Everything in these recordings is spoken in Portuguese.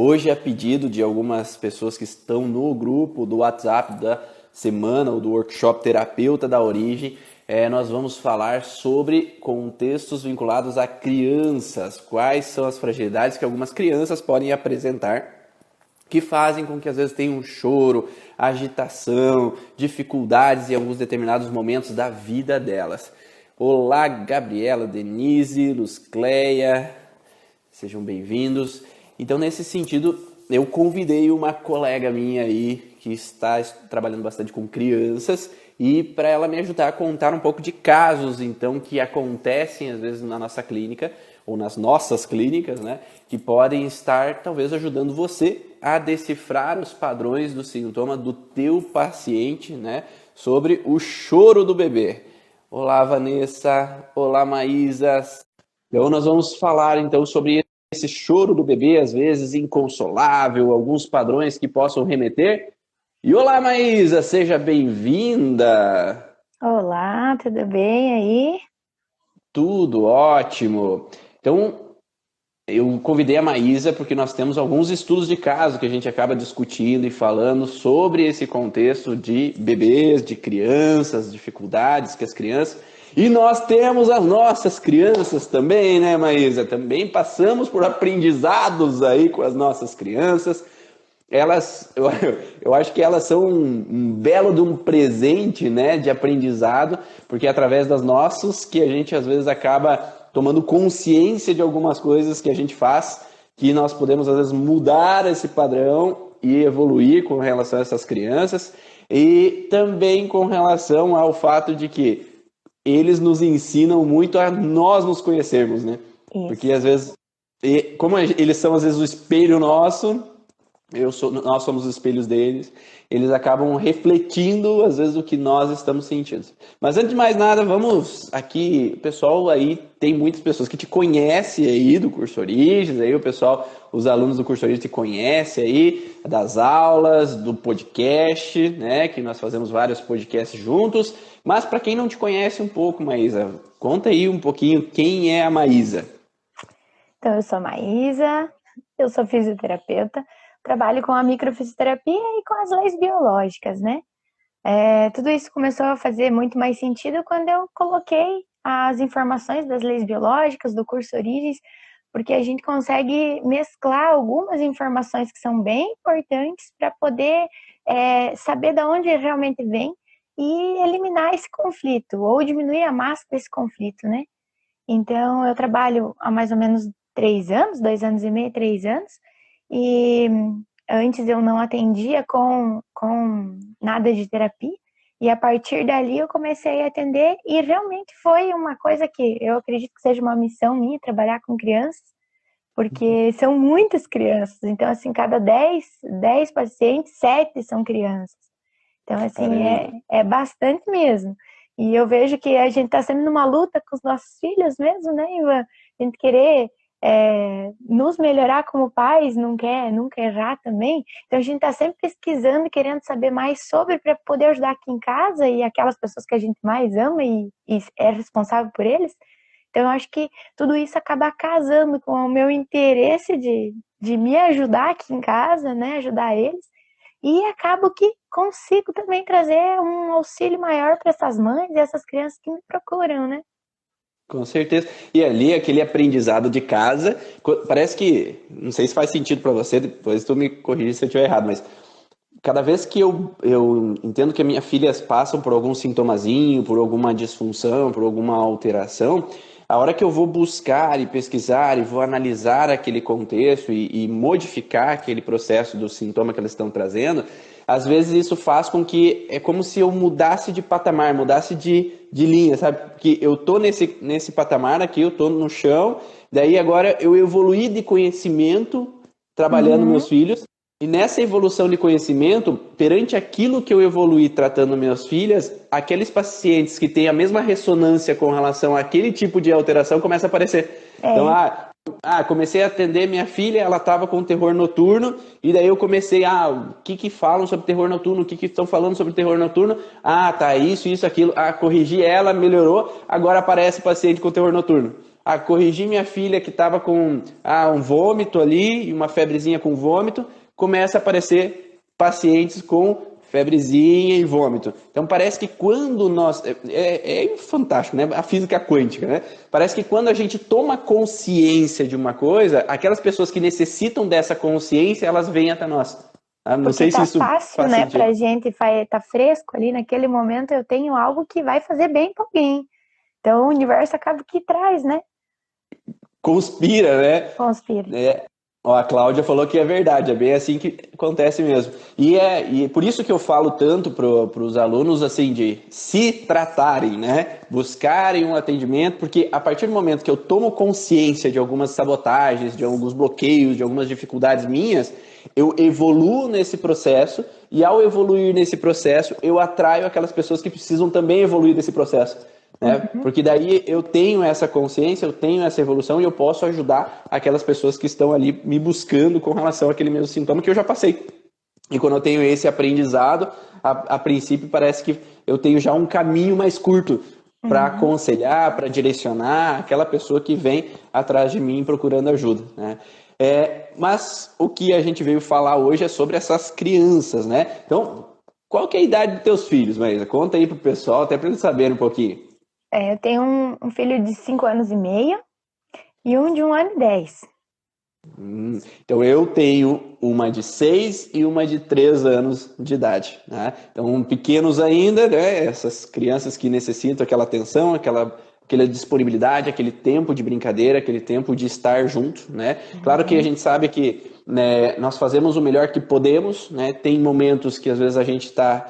Hoje, a pedido de algumas pessoas que estão no grupo do WhatsApp da semana ou do workshop Terapeuta da Origem, nós vamos falar sobre contextos vinculados a crianças. Quais são as fragilidades que algumas crianças podem apresentar que fazem com que às vezes tenha um choro, agitação, dificuldades em alguns determinados momentos da vida delas. Olá, Gabriela, Denise, Luzcleia, sejam bem-vindos. Então, nesse sentido, eu convidei uma colega minha aí que está trabalhando bastante com crianças e para ela me ajudar a contar um pouco de casos, então, que acontecem às vezes na nossa clínica ou nas nossas clínicas, né, que podem estar talvez ajudando você a decifrar os padrões do sintoma do teu paciente, né, sobre o choro do bebê. Olá, Vanessa. Olá, Maísa. Então, nós vamos falar então sobre esse choro do bebê, às vezes inconsolável, alguns padrões que possam remeter. E olá, Maísa, seja bem-vinda. Olá, tudo bem aí? Tudo ótimo. Então, eu convidei a Maísa porque nós temos alguns estudos de caso que a gente acaba discutindo e falando sobre esse contexto de bebês, de crianças, dificuldades que as crianças... E nós temos as nossas crianças também, né, Maísa? Também passamos por aprendizados aí com as nossas crianças. Elas, eu acho que elas são um belo de um presente, né, de aprendizado, porque é através das nossas que a gente às vezes acaba tomando consciência de algumas coisas que a gente faz, que nós podemos às vezes mudar esse padrão e evoluir com relação a essas crianças, e também com relação ao fato de que eles nos ensinam muito a nós nos conhecermos, né? Porque Isso. às vezes, como eles são às vezes o espelho nosso, nós somos os espelhos deles, eles acabam refletindo, às vezes, o que nós estamos sentindo. Mas antes de mais nada, vamos aqui, o pessoal aí, tem muitas pessoas que te conhecem aí do curso Origens, aí o pessoal, os alunos do curso Origens te conhecem aí, das aulas, do podcast, né, que nós fazemos vários podcasts juntos, mas para quem não te conhece um pouco, Maísa, conta aí um pouquinho quem é a Maísa. Então, eu sou a Maísa, eu sou fisioterapeuta, trabalho com a microfisioterapia e com as leis biológicas, né? Tudo isso começou a fazer muito mais sentido quando eu coloquei as informações das leis biológicas do curso Origens, porque a gente consegue mesclar algumas informações que são bem importantes para poder saber de onde realmente vem e eliminar esse conflito, ou diminuir a massa desse conflito, né? Então, eu trabalho há mais ou menos 3 anos, 2 anos e meio, 3 anos, e antes eu não atendia com nada de terapia, e a partir dali eu comecei a atender, e realmente foi uma coisa que eu acredito que seja uma missão minha, trabalhar com crianças, porque são muitas crianças, então, assim, cada 10 pacientes, 7 são crianças. Então, assim, Caramba. é bastante mesmo. E eu vejo que a gente está sempre numa luta com os nossos filhos mesmo, né, Ivan? A gente querer nos melhorar como pais, não quer nunca errar também. Então, a gente está sempre pesquisando, querendo saber mais sobre para poder ajudar aqui em casa e aquelas pessoas que a gente mais ama e é responsável por eles. Então, eu acho que tudo isso acaba casando com o meu interesse de me ajudar aqui em casa, né, ajudar eles. E acabo que consigo também trazer um auxílio maior para essas mães e essas crianças que me procuram, né? Com certeza. E ali, aquele aprendizado de casa, parece que, não sei se faz sentido para você, depois tu me corrige se eu estiver errado, mas cada vez que eu entendo que as minhas filhas passam por algum sintomazinho, por alguma disfunção, por alguma alteração, a hora que eu vou buscar e pesquisar e vou analisar aquele contexto e modificar aquele processo do sintoma que elas estão trazendo, às vezes isso faz com que é como se eu mudasse de patamar, mudasse de linha, sabe? Porque eu tô nesse patamar aqui, eu tô no chão, daí agora eu evoluí de conhecimento trabalhando meus Uhum. filhos, e nessa evolução de conhecimento, perante aquilo que eu evoluí tratando minhas filhas, aqueles pacientes que têm a mesma ressonância com relação àquele tipo de alteração começa a aparecer. Então, É, comecei a atender minha filha, ela estava com terror noturno, e daí eu comecei, o que falam sobre terror noturno, o que estão falando sobre terror noturno, tá, isso, aquilo, corrigi ela, melhorou, agora aparece paciente com terror noturno. corrigi minha filha que estava com um vômito ali, uma febrezinha com vômito, começa a aparecer pacientes com febrezinha e vômito. Então parece que quando nós. É fantástico, né? A física quântica, né? Parece que quando a gente toma consciência de uma coisa, aquelas pessoas que necessitam dessa consciência, elas vêm até nós. Não Porque sei se tá isso fácil, faz né, sentido. pra gente, tá fresco ali naquele momento, eu tenho algo que vai fazer bem pra alguém. Então o universo acaba que traz, né? Conspira, né? Conspira. É, ó, a Cláudia falou que é verdade, é bem assim que acontece mesmo. E por isso que eu falo tanto para os alunos assim de se tratarem, né? Buscarem um atendimento, porque a partir do momento que eu tomo consciência de algumas sabotagens, de alguns bloqueios, de algumas dificuldades minhas, eu evoluo nesse processo e ao evoluir nesse processo, eu atraio aquelas pessoas que precisam também evoluir nesse processo. Né? Uhum. Porque daí eu tenho essa consciência, eu tenho essa evolução e eu posso ajudar aquelas pessoas que estão ali me buscando com relação àquele mesmo sintoma que eu já passei. E quando eu tenho esse aprendizado, a princípio parece que eu tenho já um caminho mais curto para Uhum. aconselhar, para direcionar aquela pessoa que vem atrás de mim procurando ajuda. Né? Mas o que a gente veio falar hoje é sobre essas crianças, né? Então, qual que é a idade dos teus filhos, Maísa? Conta aí pro pessoal, até para eles saberem um pouquinho. Eu tenho um filho de 5 anos e meio e um de 1 ano e 10. Então eu tenho uma de 6 e uma de 3 anos de idade, né? Então pequenos ainda, né? Essas crianças que necessitam aquela atenção, aquela disponibilidade, aquele tempo de brincadeira, aquele tempo de estar junto, né? Claro que a Uhum. gente sabe que, né, nós fazemos o melhor que podemos, né? Tem momentos que às vezes a gente está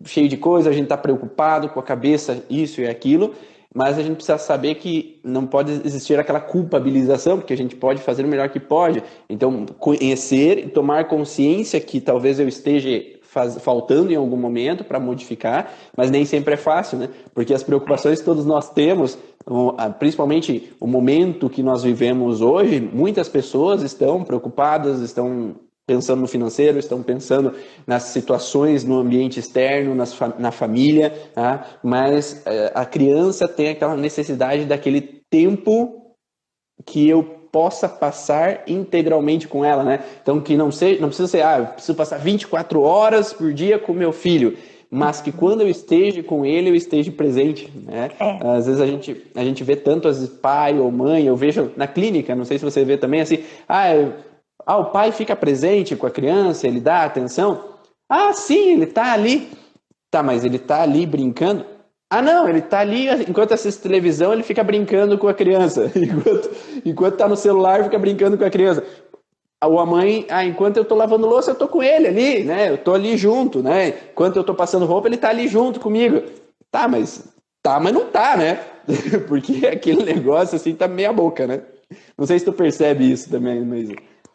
cheio de coisa, a gente está preocupado com a cabeça, isso e aquilo, mas a gente precisa saber que não pode existir aquela culpabilização, porque a gente pode fazer o melhor que pode. Então, conhecer e tomar consciência que talvez eu esteja faltando em algum momento para modificar, mas nem sempre é fácil, né? Porque as preocupações que todos nós temos, principalmente o momento que nós vivemos hoje, muitas pessoas estão preocupadas, estão pensando no financeiro, estão pensando nas situações no ambiente externo, na família, tá? Mas a criança tem aquela necessidade daquele tempo que eu possa passar integralmente com ela, né? Então que não precisa ser, eu preciso passar 24 horas por dia com meu filho, mas que quando eu esteja com ele, eu esteja presente, né? É. Às vezes a gente vê tanto as pai ou mãe, eu vejo na clínica, não sei se você vê também assim, o pai fica presente com a criança, ele dá atenção. Ah, sim, ele tá ali. Tá, mas ele tá ali brincando? Ah, não, ele tá ali, enquanto assiste televisão, ele fica brincando com a criança. Enquanto tá no celular, fica brincando com a criança. Ou a mãe, enquanto eu tô lavando louça, eu tô com ele ali, né? Eu tô ali junto, né? Enquanto eu tô passando roupa, ele tá ali junto comigo. Tá, mas não tá, né? Porque aquele negócio assim tá meia boca, né? Não sei se tu percebe isso também, mas.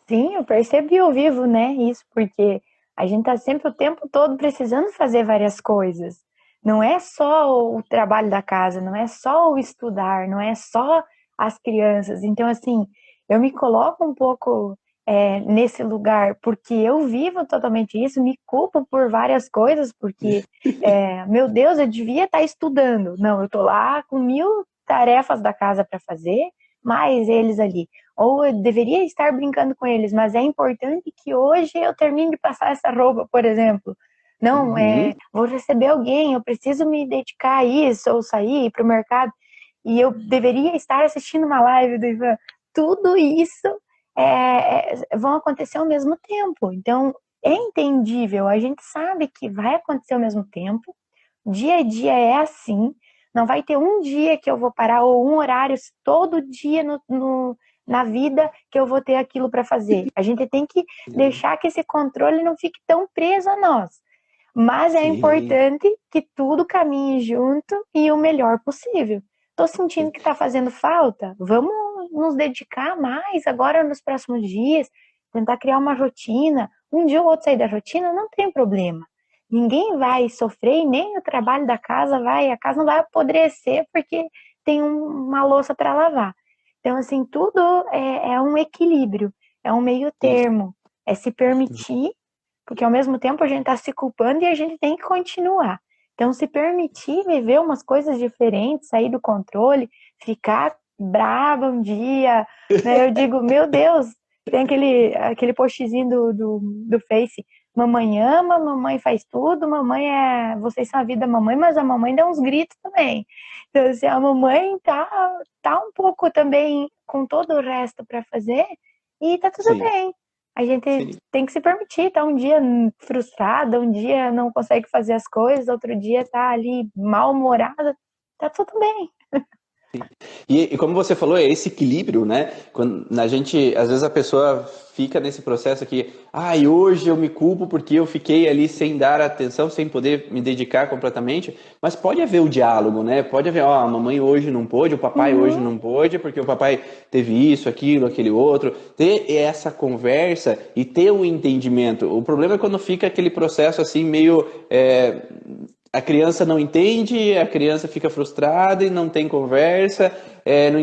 Sim, eu percebi ao vivo, né? Isso, porque a gente tá sempre o tempo todo precisando fazer várias coisas. Não é só o trabalho da casa, não é só o estudar, não é só as crianças. Então, assim, eu me coloco um pouco nesse lugar, porque eu vivo totalmente isso, me culpo por várias coisas, porque, meu Deus, eu devia estar estudando. Não, eu tô lá com 1.000 tarefas da casa para fazer, mais eles ali. Ou eu deveria estar brincando com eles, mas é importante que hoje eu termine de passar essa roupa, por exemplo. Não, Uhum. vou receber alguém, eu preciso me dedicar a isso, ou sair para o mercado, e eu deveria estar assistindo uma live do Ivan. Tudo isso vão acontecer ao mesmo tempo. Então, é entendível, a gente sabe que vai acontecer ao mesmo tempo, dia a dia é assim, não vai ter um dia que eu vou parar, ou um horário, todo dia na vida que eu vou ter aquilo para fazer. A gente tem que deixar que esse controle não fique tão preso a nós. Mas é Sim. importante que tudo caminhe junto e o melhor possível. Estou sentindo que está fazendo falta? Vamos nos dedicar mais agora nos próximos dias, tentar criar uma rotina. Um dia ou outro sair da rotina, não tem problema. Ninguém vai sofrer e nem o trabalho da casa vai, a casa não vai apodrecer porque tem uma louça para lavar. Então, assim, tudo é um equilíbrio, é um meio Isso. termo, é se permitir, porque ao mesmo tempo a gente está se culpando e a gente tem que continuar. Então, se permitir viver umas coisas diferentes, sair do controle, ficar braba um dia, né? Eu digo, meu Deus, tem aquele postzinho do Face, mamãe ama, mamãe faz tudo, vocês são a vida da mamãe, mas a mamãe dá uns gritos também. Então, assim, a mamãe tá um pouco também com todo o resto para fazer e tá tudo Sim, bem. A gente sim. tem que se permitir, tá um dia frustrada, um dia não consegue fazer as coisas, outro dia tá ali mal-humorada, tá tudo bem. E como você falou, é esse equilíbrio, né? Quando a gente, às vezes a pessoa fica nesse processo aqui, e hoje eu me culpo porque eu fiquei ali sem dar atenção, sem poder me dedicar completamente, mas pode haver o diálogo, né? Pode haver, a mamãe hoje não pôde, o papai hoje Uhum, não pôde, porque o papai teve isso, aquilo, aquele outro. Ter essa conversa e ter o entendimento. O problema é quando fica aquele processo assim meio a criança não entende, a criança fica frustrada e não tem conversa,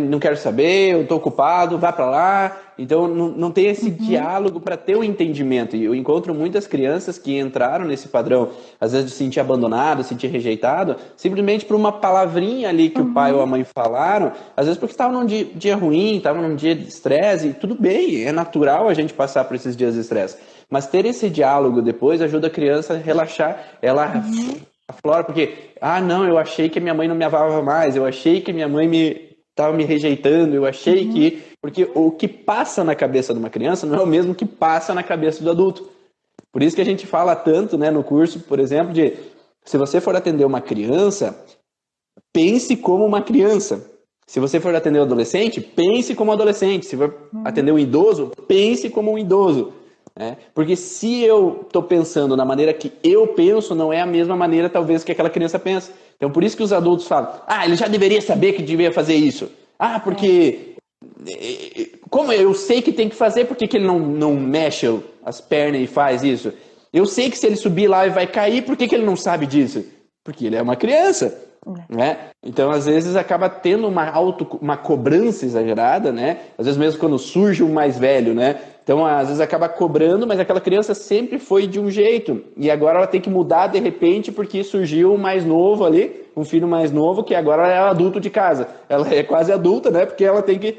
não quero saber, eu estou ocupado, vá para lá. Então não tem esse uhum, diálogo para ter o entendimento. E eu encontro muitas crianças que entraram nesse padrão, às vezes de sentir abandonado, sentir rejeitado, simplesmente por uma palavrinha ali que o pai ou a uhum, mãe falaram, às vezes porque estavam num dia ruim, estavam num dia de estresse, e tudo bem, é natural a gente passar por esses dias de estresse. Mas ter esse diálogo depois ajuda a criança a relaxar, ela uhum, aflora, porque, não, eu achei que minha mãe não me amava mais, eu achei que minha mãe estava me rejeitando, eu achei uhum, que. Porque o que passa na cabeça de uma criança não é o mesmo que passa na cabeça do adulto. Por isso que a gente fala tanto, né, no curso, por exemplo, de se você for atender uma criança, pense como uma criança. Se você for atender um adolescente, pense como um adolescente. Se for atender uhum. um idoso, pense como um idoso. Né? Porque se eu estou pensando na maneira que eu penso, não é a mesma maneira, talvez, que aquela criança pensa. Então, por isso que os adultos falam: ele já deveria saber que devia fazer isso. É. Porque. Como eu sei que tem que fazer, por que ele não mexe as pernas e faz isso? Eu sei que se ele subir lá e vai cair, por que ele não sabe disso? Porque ele é uma criança. Né? Então, às vezes, acaba tendo uma cobrança exagerada, né? Às vezes, mesmo quando surge um mais velho, né? Então, às vezes, acaba cobrando, mas aquela criança sempre foi de um jeito. E agora ela tem que mudar de repente porque surgiu um mais novo ali, um filho mais novo, que agora é adulto de casa. Ela é quase adulta, né? Porque ela tem que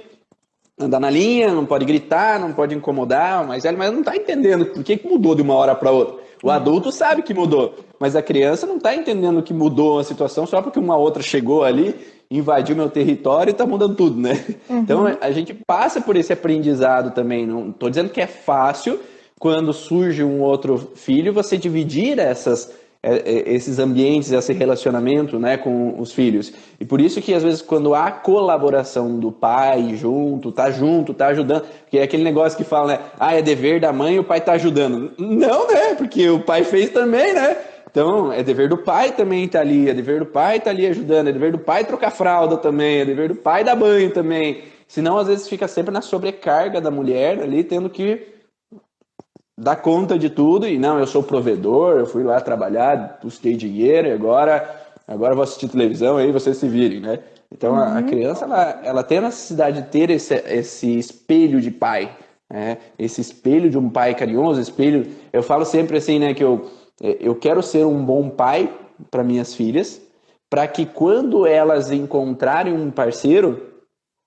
andar na linha, não pode gritar, não pode incomodar o mais velho, mas não está entendendo por que mudou de uma hora para outra. O É. adulto sabe que mudou, mas a criança não está entendendo que mudou a situação só porque uma outra chegou ali, invadiu meu território e está mudando tudo, né? Então Uhum. a gente passa por esse aprendizado também. Não estou dizendo que é fácil quando surge um outro filho você dividir esses ambientes, esse relacionamento, né, com os filhos. E por isso que às vezes quando há colaboração do pai junto, tá ajudando, porque é aquele negócio que fala, né, é dever da mãe e o pai tá ajudando. Não, né, porque o pai fez também, né? Então, é dever do pai também estar ali, é dever do pai estar ali ajudando, é dever do pai trocar fralda também, é dever do pai dar banho também. Senão, às vezes, fica sempre na sobrecarga da mulher ali, tendo que dá conta de tudo e não, eu sou provedor, eu fui lá trabalhar, busquei dinheiro e agora vou assistir televisão aí vocês se virem, né? Então a Uhum. criança ela tem a necessidade de ter esse espelho de pai, né? Esse espelho de um pai carinhoso, espelho. Eu falo sempre assim, né, que eu quero ser um bom pai para minhas filhas, para que quando elas encontrarem um parceiro,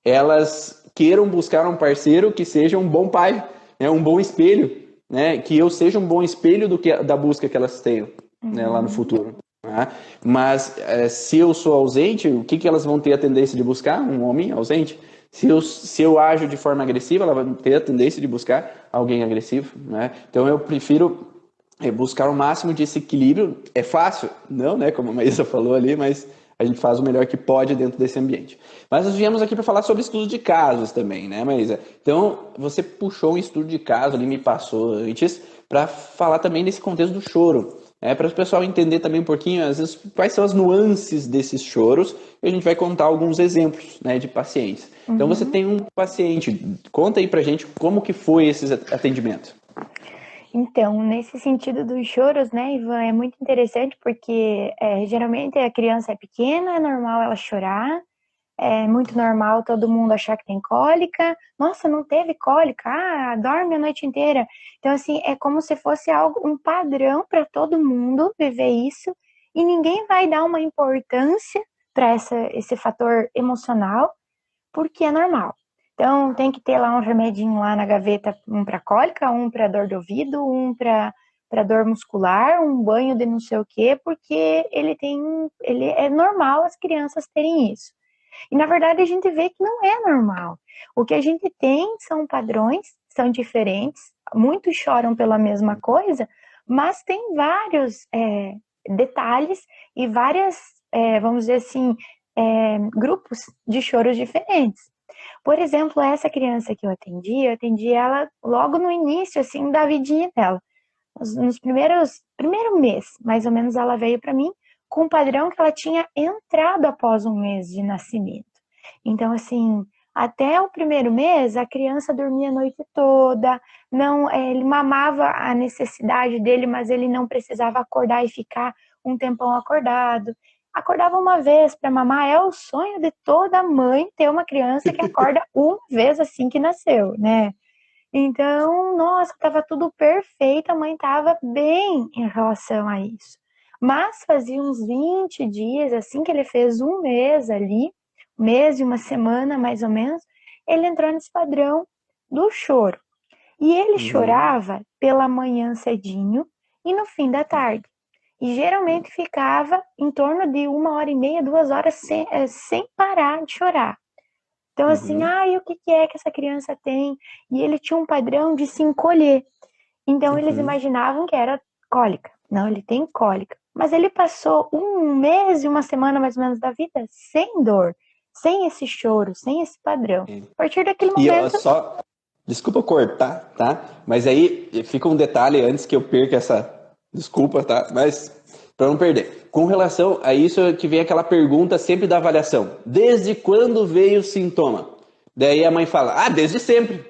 elas queiram buscar um parceiro que seja um bom pai, né, um bom espelho, né, que eu seja um bom espelho da busca que elas tenham, né, lá no Uhum. futuro. Né? Mas se eu sou ausente, o que elas vão ter a tendência de buscar? Um homem ausente. Se eu ajo de forma agressiva, ela vai ter a tendência de buscar alguém agressivo. Né? Então eu prefiro buscar o máximo de esse equilíbrio. É fácil? Não, né? Como a Maísa falou ali, mas a gente faz o melhor que pode dentro desse ambiente. Mas nós viemos aqui para falar sobre estudo de casos também, né, Maísa? Então, você puxou um estudo de caso ali, me passou antes, para falar também desse contexto do choro. Para o pessoal entender também um pouquinho, às vezes, quais são as nuances desses choros, e a gente vai contar alguns exemplos, né, de pacientes. Então, você Uhum. tem um paciente, conta aí pra gente como que foi esse atendimento. Então, nesse sentido dos choros, né, Ivan, é muito interessante porque geralmente a criança é pequena, é normal ela chorar, é muito normal todo mundo achar que tem cólica. Nossa, não teve cólica? Dorme a noite inteira. Então, assim, é como se fosse algo, um padrão para todo mundo viver isso e ninguém vai dar uma importância para esse fator emocional, porque é normal. Então, tem que ter lá um remedinho lá na gaveta, um para cólica, um para dor de ouvido, um para dor muscular, um banho de não sei o quê, porque ele é normal as crianças terem isso. E na verdade a gente vê que não é normal. O que a gente tem são padrões, são diferentes, muitos choram pela mesma coisa, mas tem vários detalhes e várias, vamos dizer assim, grupos de choros diferentes. Por exemplo, essa criança que eu atendi ela logo no início, assim, da vidinha dela. Nos primeiro mês, mais ou menos, ela veio para mim com um padrão que ela tinha entrado após um mês de nascimento. Então, assim, até o primeiro mês, a criança dormia a noite toda, não, ele mamava a necessidade dele, mas ele não precisava acordar e ficar um tempão acordado. Acordava uma vez para mamar, é o sonho de toda mãe ter uma criança que acorda uma vez assim que nasceu, né? Então, nossa, estava tudo perfeito, a mãe estava bem em relação a isso. Mas fazia uns 20 dias, assim que ele fez um mês ali, um mês e uma semana mais ou menos, ele entrou nesse padrão do choro. E ele Uhum. chorava pela manhã cedinho e no fim da tarde. E geralmente ficava em torno de 1 hora e meia, 2 horas sem parar de chorar. Então, assim, Uhum. o que é que essa criança tem? E ele tinha um padrão de se encolher. Então, eles Uhum. imaginavam que era cólica. Não, ele tem cólica. Mas ele passou um mês e uma semana mais ou menos da vida sem dor, sem esse choro, sem esse padrão. A partir daquele E ó, momento, só, desculpa cortar, tá? Mas aí fica um detalhe antes que eu perca essa desculpa, tá? Mas para não perder. Com relação a isso, que vem aquela pergunta sempre da avaliação: desde quando veio o sintoma? Daí a mãe fala: ah, desde sempre.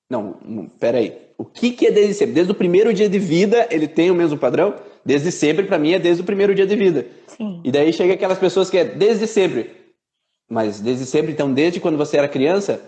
Não, peraí. O que é desde sempre? Desde o primeiro dia de vida ele tem o mesmo padrão? Desde sempre, para mim, é desde o primeiro dia de vida. sim. E daí chega aquelas pessoas que é desde sempre. Mas desde sempre, então, desde quando você era criança?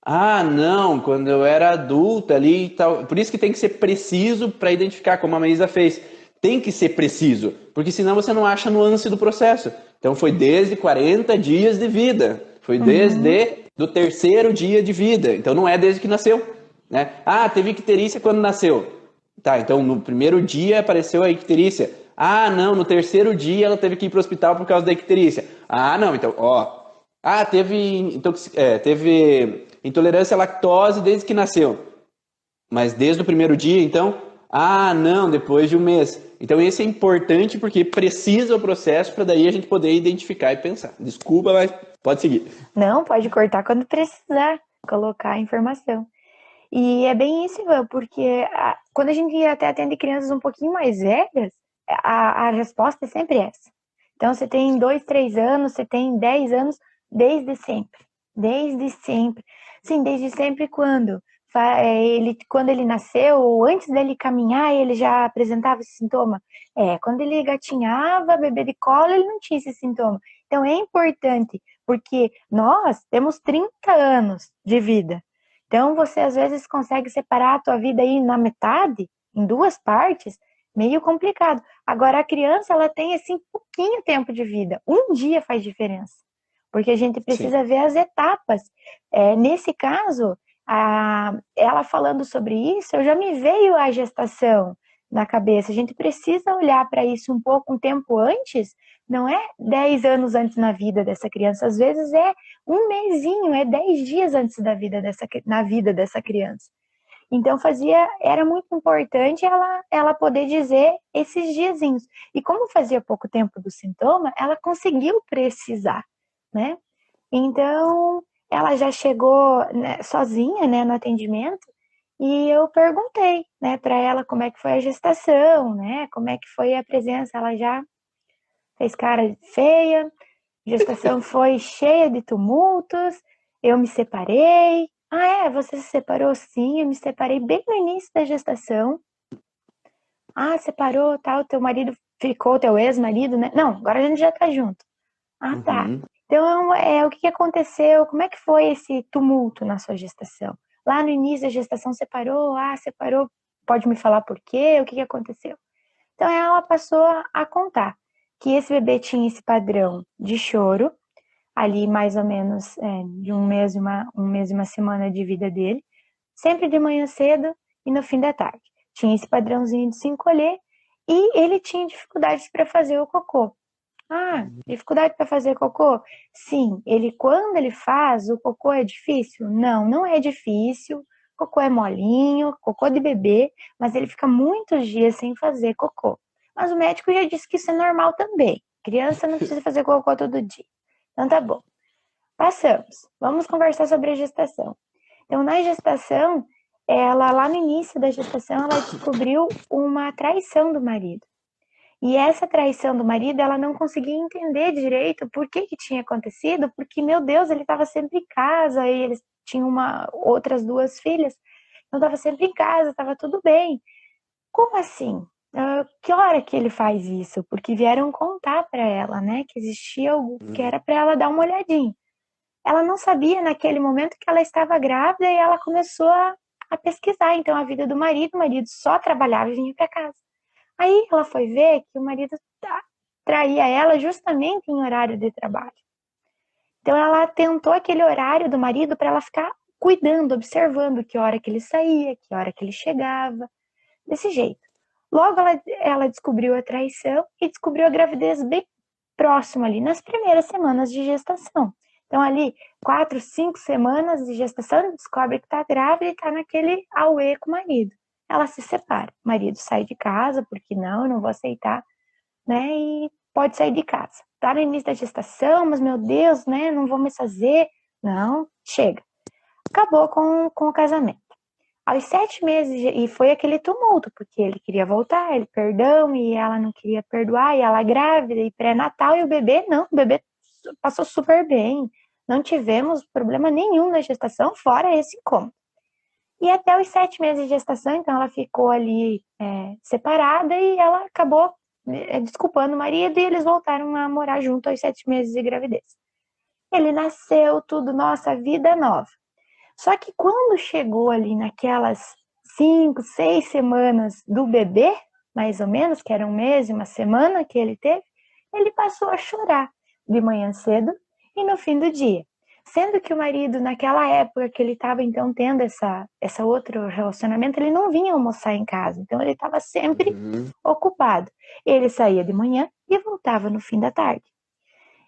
Ah, não, quando eu era adulta ali e tal. Por isso que tem que ser preciso para identificar, como a Maísa fez. Tem que ser preciso, porque senão você não acha nuance do processo. Então foi desde 40 dias de vida, foi Uhum. desde do terceiro dia de vida. Então não é desde que nasceu, né? Ah, teve icterícia quando nasceu. Tá, então no primeiro dia apareceu a icterícia. Ah, não, no terceiro dia ela teve que ir para o hospital por causa da icterícia. Ah, não, então, ó, teve intolerância à lactose desde que nasceu. Mas desde o primeiro dia, então? Ah, não, depois de um mês. Então esse é importante porque precisa o processo para daí a gente poder identificar e pensar. Desculpa, mas pode seguir. Não, pode cortar quando precisar, colocar a informação. E é bem isso, Ivan, porque quando a gente até atende crianças um pouquinho mais velhas, a resposta é sempre essa. Então, você tem 2, 3 anos, você tem 10 anos, desde sempre. Desde sempre. Sim, desde sempre quando? Quando ele nasceu, ou antes dele caminhar, ele já apresentava esse sintoma? Quando ele gatinhava, bebê de colo, ele não tinha esse sintoma. Então, é importante, porque nós temos 30 anos de vida. Então, você às vezes consegue separar a tua vida aí na metade, em duas partes, meio complicado. Agora, a criança, ela tem, assim, pouquinho tempo de vida. Um dia faz diferença. Porque a gente Sim. precisa ver as etapas. Nesse caso, ela falando sobre isso, eu já me veio a gestação na cabeça. A gente precisa olhar para isso um pouco, um tempo antes, não é 10 anos antes na vida dessa criança. Às vezes é um mesinho, é 10 dias antes na vida dessa criança. Então era muito importante ela poder dizer esses diazinhos. E como fazia pouco tempo do sintoma, ela conseguiu precisar, né? Então ela já chegou, né, sozinha, né, no atendimento e eu perguntei, né, para ela como é que foi a gestação, né? Como é que foi a presença? Ela já fez cara feia, a gestação foi cheia de tumultos, eu me separei. Ah, você se separou? Sim, eu me separei bem no início da gestação. Ah, separou, tal, teu marido ficou, teu ex-marido, né? Não, agora a gente já tá junto. Ah, tá. Uhum. Então, o que aconteceu? Como é que foi esse tumulto na sua gestação? Lá no início da gestação separou? Ah, separou. Pode me falar por quê? O que aconteceu? Então, ela passou a contar que esse bebê tinha esse padrão de choro, ali mais ou menos de um mês e uma semana de vida dele, sempre de manhã cedo e no fim da tarde. Tinha esse padrãozinho de se encolher e ele tinha dificuldades para fazer o cocô. Ah, dificuldade para fazer cocô? Sim, quando ele faz, o cocô é difícil? Não, não é difícil. Cocô é molinho, cocô de bebê, mas ele fica muitos dias sem fazer cocô. Mas o médico já disse que isso é normal também. Criança não precisa fazer cocô todo dia. Então tá bom. Passamos. Vamos conversar sobre a gestação. Então, na gestação, ela lá no início da gestação, ela descobriu uma traição do marido. E essa traição do marido, ela não conseguia entender direito por que tinha acontecido, porque, meu Deus, ele estava sempre em casa, e eles tinham outras duas filhas, então estava sempre em casa, estava tudo bem. Como assim? Que hora que ele faz isso? Porque vieram contar para ela, né, que existia algo que era para ela dar uma olhadinha. Ela não sabia naquele momento que ela estava grávida e ela começou a pesquisar, então, a vida do marido. O marido só trabalhava e vinha para casa. Aí ela foi ver que o marido traía ela justamente em horário de trabalho. Então ela tentou aquele horário do marido para ela ficar cuidando, observando que hora que ele saía, que hora que ele chegava, desse jeito. Logo ela descobriu a traição e descobriu a gravidez bem próximo ali, nas primeiras semanas de gestação. Então ali, 4, 5 semanas de gestação, descobre que está grávida e está naquele auê com o marido. Ela se separa. O marido sai de casa, porque não, eu não vou aceitar, né? E pode sair de casa. Tá no início da gestação, mas meu Deus, né? Não vou mais fazer. Não, chega. Acabou com o casamento. Aos 7 meses, e foi aquele tumulto, porque ele queria voltar, ele perdão, e ela não queria perdoar, e ela grávida, e pré-natal, e o bebê, não, o bebê passou super bem. Não tivemos problema nenhum na gestação, fora esse incômodo. E até os 7 meses de gestação, então ela ficou ali separada e ela acabou desculpando o marido e eles voltaram a morar junto aos 7 meses de gravidez. Ele nasceu, tudo, nossa, vida nova. Só que quando chegou ali naquelas 5, 6 semanas do bebê, mais ou menos, que era um mês e uma semana que ele teve, ele passou a chorar de manhã cedo e no fim do dia. Sendo que o marido, naquela época que ele estava então tendo essa outro relacionamento, ele não vinha almoçar em casa, então ele estava sempre ocupado. Ele saía de manhã e voltava no fim da tarde.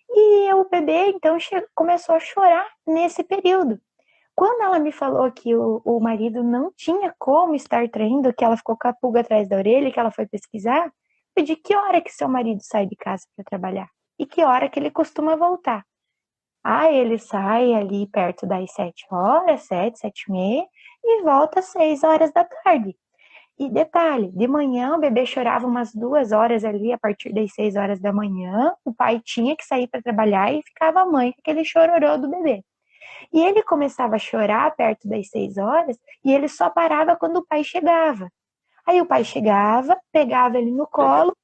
E o bebê então começou a chorar nesse período. Quando ela me falou que o marido não tinha como estar traindo, que ela ficou com a pulga atrás da orelha, que ela foi pesquisar, eu pedi que hora que seu marido sai de casa para trabalhar e que hora que ele costuma voltar. Ah, ele sai ali perto das 7 horas, 7, 7 e meia, e volta às 6 horas da tarde. E detalhe, de manhã o bebê chorava umas 2 horas ali, a partir das 6 horas da manhã, o pai tinha que sair para trabalhar e ficava a mãe com aquele chororô do bebê. E ele começava a chorar perto das 6 horas e ele só parava quando o pai chegava. Aí o pai chegava, pegava ele no colo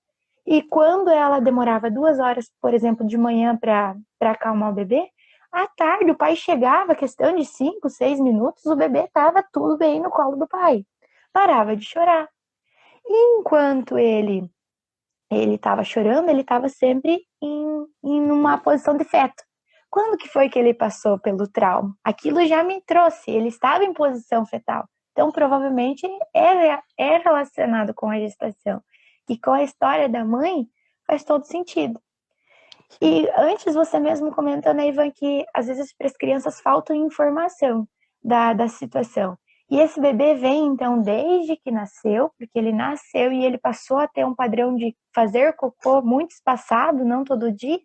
e quando ela demorava 2 horas, por exemplo, de manhã para acalmar o bebê, à tarde o pai chegava, questão de 5, 6 minutos, o bebê estava tudo bem no colo do pai. Parava de chorar. E enquanto ele estava chorando, ele estava sempre em uma posição de feto. Quando que foi que ele passou pelo trauma? Aquilo já me trouxe, ele estava em posição fetal. Então, provavelmente, é relacionado com a gestação. E com a história da mãe, faz todo sentido. E antes, você mesmo comentou, né, Ivan, que às vezes para as crianças falta informação da situação. E esse bebê vem, então, desde que nasceu, porque ele nasceu e ele passou a ter um padrão de fazer cocô muito espaçado, não todo dia,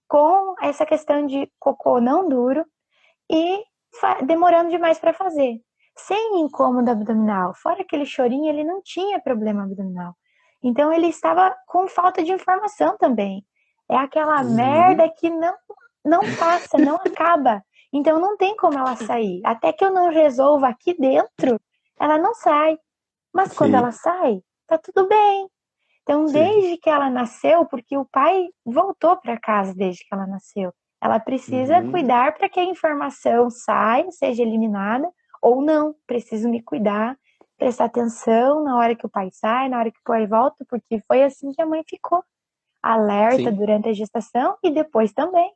com essa questão de cocô não duro e demorando demais para fazer. Sem incômodo abdominal, fora aquele chorinho, ele não tinha problema abdominal. Então ele estava com falta de informação também. É aquela merda que não passa, não acaba. Então não tem como ela sair. Até que eu não resolva aqui dentro, ela não sai. Mas quando ela sai, tá tudo bem. Então, desde que ela nasceu, porque o pai voltou para casa desde que ela nasceu, ela precisa cuidar para que a informação saia, seja eliminada, ou não. Preciso me cuidar, prestar atenção na hora que o pai sai, na hora que o pai volta, porque foi assim que a mãe ficou. Alerta Sim. durante a gestação e depois também.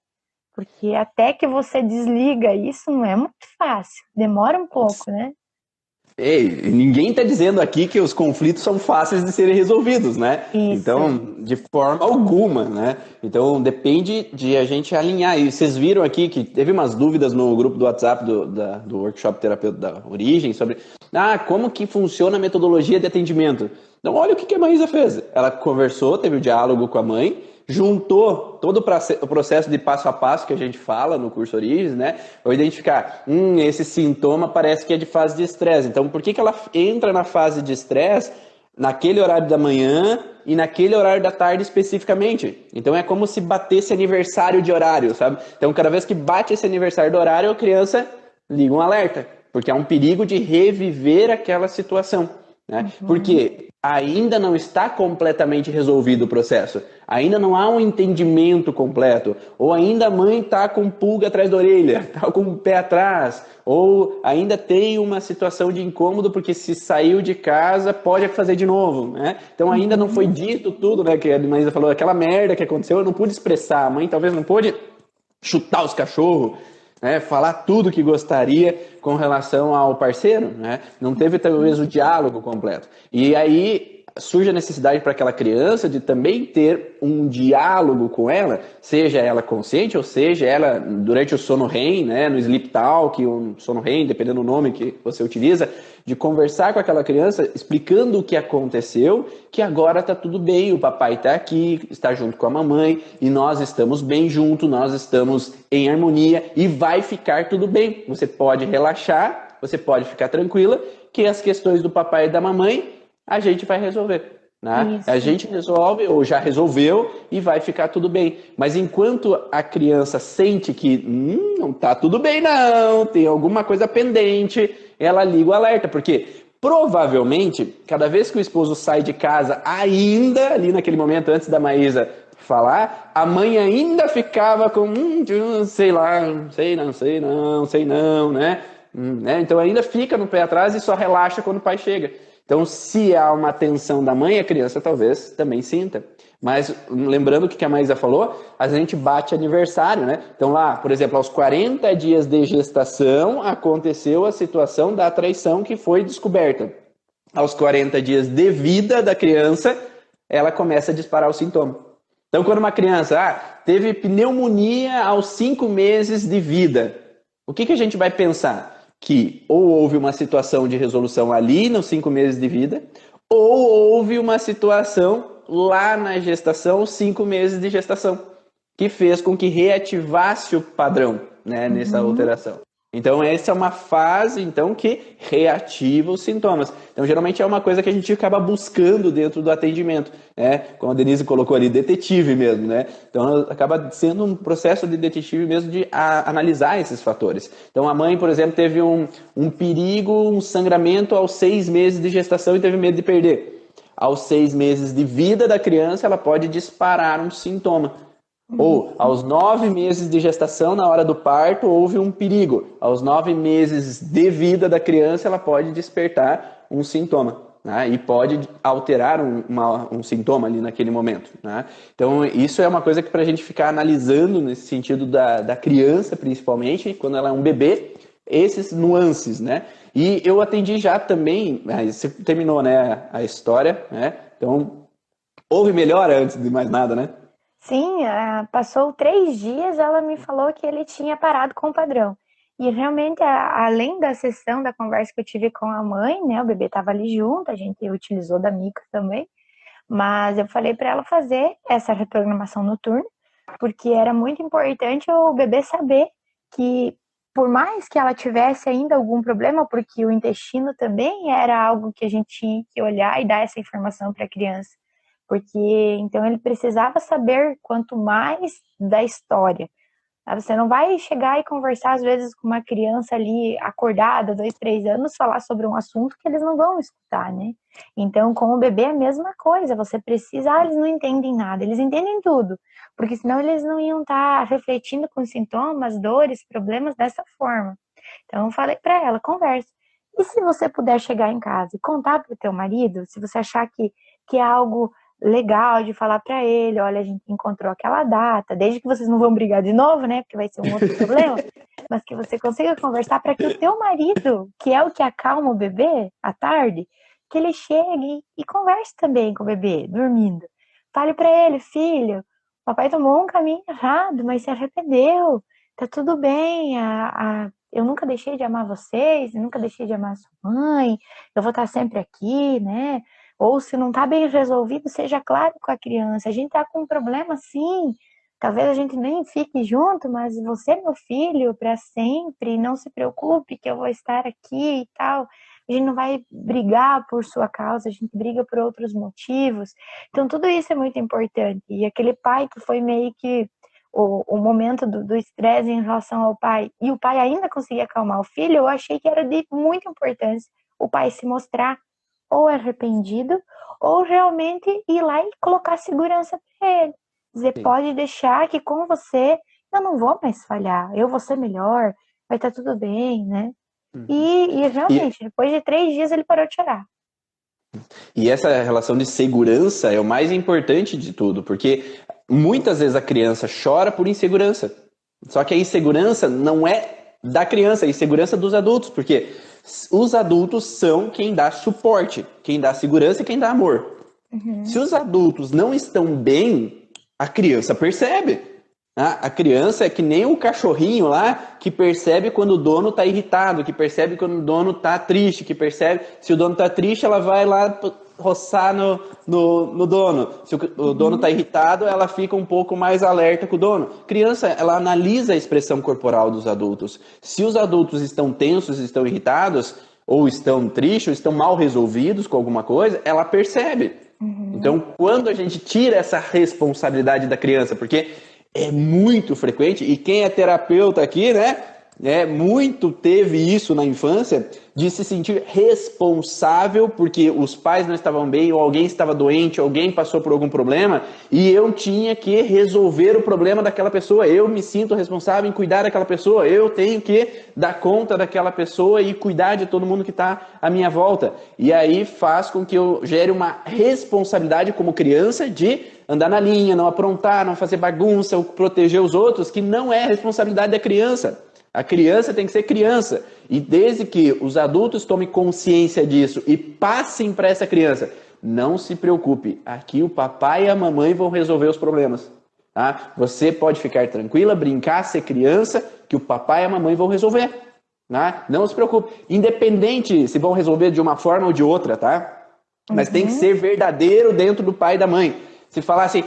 Porque até que você desliga isso não é muito fácil, demora um pouco, né? Ei, ninguém está dizendo aqui que os conflitos são fáceis de serem resolvidos, né? Isso. Então, de forma alguma, né? Então, depende de a gente alinhar. E vocês viram aqui que teve umas dúvidas no grupo do WhatsApp do Workshop Terapeuta da Origem sobre como que funciona a metodologia de atendimento. Então, olha o que a Maísa fez. Ela conversou, teve o diálogo com a mãe, juntou todo o processo de passo a passo que a gente fala no curso Origens, né? Para identificar, esse sintoma parece que é de fase de estresse. Então, por que ela entra na fase de estresse naquele horário da manhã e naquele horário da tarde especificamente? Então, é como se batesse aniversário de horário, sabe? Então, cada vez que bate esse aniversário do horário, a criança liga um alerta, porque há um perigo de reviver aquela situação. Né? Porque ainda não está completamente resolvido o processo, ainda não há um entendimento completo, ou ainda a mãe está com pulga atrás da orelha, está com o pé atrás, ou ainda tem uma situação de incômodo porque se saiu de casa pode fazer de novo. Né? Então ainda não foi dito tudo, né, que a Maísa falou, aquela merda que aconteceu, eu não pude expressar, a mãe talvez não pôde chutar os cachorros, né, falar tudo que gostaria com relação ao parceiro, né, não teve talvez o diálogo completo. E aí surge a necessidade para aquela criança de também ter um diálogo com ela, seja ela consciente ou seja ela durante o sono REM, né, no sleep talk, o sono REM, dependendo do nome que você utiliza, de conversar com aquela criança, explicando o que aconteceu, que agora está tudo bem, o papai está aqui, está junto com a mamãe, e nós estamos bem juntos, nós estamos em harmonia, e vai ficar tudo bem. Você pode relaxar, você pode ficar tranquila, que as questões do papai e da mamãe, a gente vai resolver. Né? A gente resolve, ou já resolveu, e vai ficar tudo bem. Mas enquanto a criança sente que não está tudo bem não, tem alguma coisa pendente, ela liga o alerta, porque provavelmente, cada vez que o esposo sai de casa, ainda ali naquele momento, antes da Maísa falar, a mãe ainda ficava com, sei lá, sei não, né? Então ainda fica no pé atrás e só relaxa quando o pai chega. Então, se há uma atenção da mãe, a criança talvez também sinta. Mas, lembrando o que a Maísa falou, a gente bate aniversário, né? Então, lá, por exemplo, aos 40 dias de gestação, aconteceu a situação da traição que foi descoberta. Aos 40 dias de vida da criança, ela começa a disparar o sintoma. Então, quando uma criança teve pneumonia aos 5 meses de vida, o que a gente vai pensar? Que ou houve uma situação de resolução ali nos 5 meses de vida, ou houve uma situação lá na gestação, 5 meses de gestação, que fez com que reativasse o padrão, né, nessa alteração. Então, essa é uma fase então, que reativa os sintomas. Então, geralmente é uma coisa que a gente acaba buscando dentro do atendimento, né? Como a Denise colocou ali, detetive mesmo, né? Então, acaba sendo um processo de detetive mesmo de analisar esses fatores. Então, a mãe, por exemplo, teve um perigo, um sangramento aos 6 meses de gestação e teve medo de perder. Aos 6 meses de vida da criança, ela pode disparar um sintoma. Ou, aos 9 meses de gestação, na hora do parto, houve um perigo. Aos 9 meses de vida da criança, ela pode despertar um sintoma. Né? E pode alterar um sintoma ali naquele momento. Né? Então, isso é uma coisa que para a gente ficar analisando nesse sentido da criança, principalmente, quando ela é um bebê, esses nuances, né? E eu atendi já também, você terminou, né, a história, né? Então, houve melhora antes de mais nada, né? Sim, passou 3 dias, ela me falou que ele tinha parado com o padrão. E realmente, além da sessão da conversa que eu tive com a mãe, né, o bebê estava ali junto, a gente utilizou da micro também, mas eu falei para ela fazer essa reprogramação noturna, porque era muito importante o bebê saber que, por mais que ela tivesse ainda algum problema, porque o intestino também era algo que a gente tinha que olhar e dar essa informação para a criança, porque então ele precisava saber quanto mais da história. Você não vai chegar e conversar, às vezes, com uma criança ali acordada, 2, 3 anos, falar sobre um assunto que eles não vão escutar, né? Então, com o bebê é a mesma coisa. Você precisa, eles não entendem nada, eles entendem tudo, porque senão eles não iam estar refletindo com sintomas, dores, problemas dessa forma. Então, eu falei para ela, conversa. E se você puder chegar em casa e contar para o teu marido, se você achar que é algo legal de falar para ele, olha, a gente encontrou aquela data, desde que vocês não vão brigar de novo, né, porque vai ser um outro problema, mas que você consiga conversar para que o teu marido, que é o que acalma o bebê à tarde, que ele chegue e converse também com o bebê, dormindo. Fale para ele, filho, papai tomou um caminho errado, mas se arrependeu, tá tudo bem, eu nunca deixei de amar vocês, eu nunca deixei de amar sua mãe, eu vou estar sempre aqui, né? Ou se não está bem resolvido, seja claro com a criança. A gente está com um problema, sim. Talvez a gente nem fique junto, mas você é meu filho para sempre. Não se preocupe que eu vou estar aqui e tal. A gente não vai brigar por sua causa, a gente briga por outros motivos. Então, tudo isso é muito importante. E aquele pai que foi meio que o momento do estresse em relação ao pai, e o pai ainda conseguia acalmar o filho, eu achei que era de muita importância o pai se mostrar ou arrependido, ou realmente ir lá e colocar segurança para ele. Dizer, Sim. pode deixar que com você eu não vou mais falhar, eu vou ser melhor, vai estar tudo bem, né? Uhum. E E, realmente, depois de 3 dias ele parou de chorar. e essa relação de segurança é o mais importante de tudo, porque muitas vezes a criança chora por insegurança. Só que a insegurança não é da criança, é a insegurança dos adultos, porque os adultos são quem dá suporte, quem dá segurança e quem dá amor. Se Uhum. os adultos não estão bem, a criança percebe. A criança é que nem o cachorrinho lá que percebe quando o dono está irritado, que percebe quando o dono está triste, que percebe se o dono está triste, ela vai lá roçar no dono. Se o dono está Uhum. irritado, ela fica um pouco mais alerta com o dono. Criança, ela analisa a expressão corporal dos adultos. Se os adultos estão tensos, estão irritados, ou estão tristes, ou estão mal resolvidos com alguma coisa, ela percebe. Uhum. Então, quando a gente tira essa responsabilidade da criança, porque é muito frequente, e quem é terapeuta aqui, né, muito teve isso na infância, de se sentir responsável porque os pais não estavam bem, ou alguém estava doente, alguém passou por algum problema, e eu tinha que resolver o problema daquela pessoa, eu me sinto responsável em cuidar daquela pessoa, eu tenho que dar conta daquela pessoa e cuidar de todo mundo que está à minha volta. E aí faz com que eu gere uma responsabilidade como criança de andar na linha, não aprontar, não fazer bagunça, ou proteger os outros, que não é responsabilidade da criança. A criança tem que ser criança. E desde que os adultos tomem consciência disso e passem para essa criança, não se preocupe, aqui o papai e a mamãe vão resolver os problemas. Tá? Você pode ficar tranquila, brincar, ser criança, que o papai e a mamãe vão resolver. Tá? Não se preocupe. Independente se vão resolver de uma forma ou de outra, tá? Mas tem que Uhum. ser verdadeiro dentro do pai e da mãe. Se falar assim,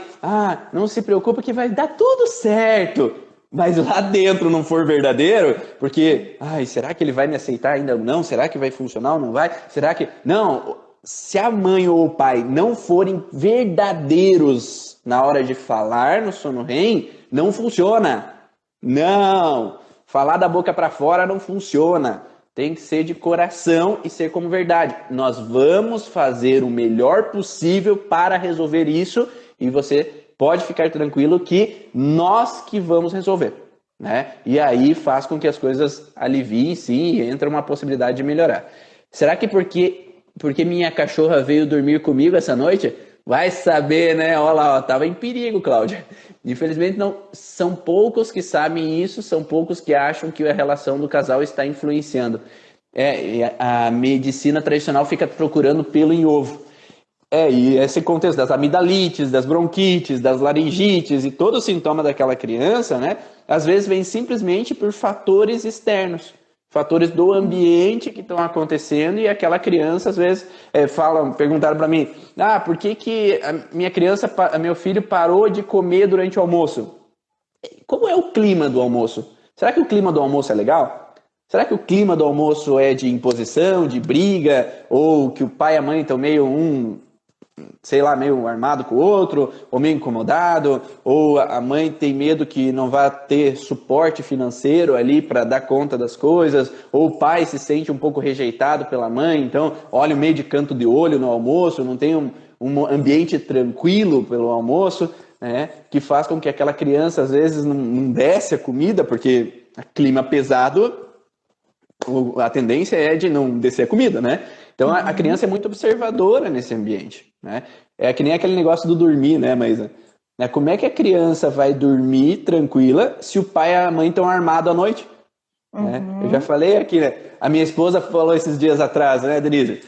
não se preocupa que vai dar tudo certo, mas lá dentro não for verdadeiro, porque, será que ele vai me aceitar ainda ou não? Será que vai funcionar ou não vai? Será que... Não, se a mãe ou o pai não forem verdadeiros na hora de falar no sono REM, não funciona. Não, falar da boca para fora não funciona. Tem que ser de coração e ser como verdade. Nós vamos fazer o melhor possível para resolver isso e você pode ficar tranquilo que nós que vamos resolver, né? E aí faz com que as coisas aliviem, sim, e entra uma possibilidade de melhorar. Será que porque minha cachorra veio dormir comigo essa noite? Vai saber, né? Olha lá, tava em perigo, Cláudia. Infelizmente, não, são poucos que sabem isso, são poucos que acham que a relação do casal está influenciando. A medicina tradicional fica procurando pelo em ovo. E esse contexto das amidalites, das bronquites, das laringites e todo o sintoma daquela criança, né? Às vezes vem simplesmente por fatores externos, fatores do ambiente que estão acontecendo e aquela criança às vezes perguntaram para mim, por que a minha criança, meu filho parou de comer durante o almoço? Como é o clima do almoço? Será que o clima do almoço é legal? Será que o clima do almoço é de imposição, de briga, ou que o pai e a mãe estão meio meio armado com o outro, ou meio incomodado, ou a mãe tem medo que não vai ter suporte financeiro ali para dar conta das coisas, ou o pai se sente um pouco rejeitado pela mãe, então olha o meio de canto de olho no almoço, não tem um ambiente tranquilo pelo almoço, né, que faz com que aquela criança às vezes não desce a comida, porque clima pesado, a tendência é de não descer a comida, né? Então a Uhum. criança é muito observadora nesse ambiente, né? É que nem aquele negócio do dormir, né, Maísa? Né, como é que a criança vai dormir tranquila se o pai e a mãe estão armados à noite? Né? Eu já Uhum. falei aqui, né? A minha esposa falou esses dias atrás, né, Denise?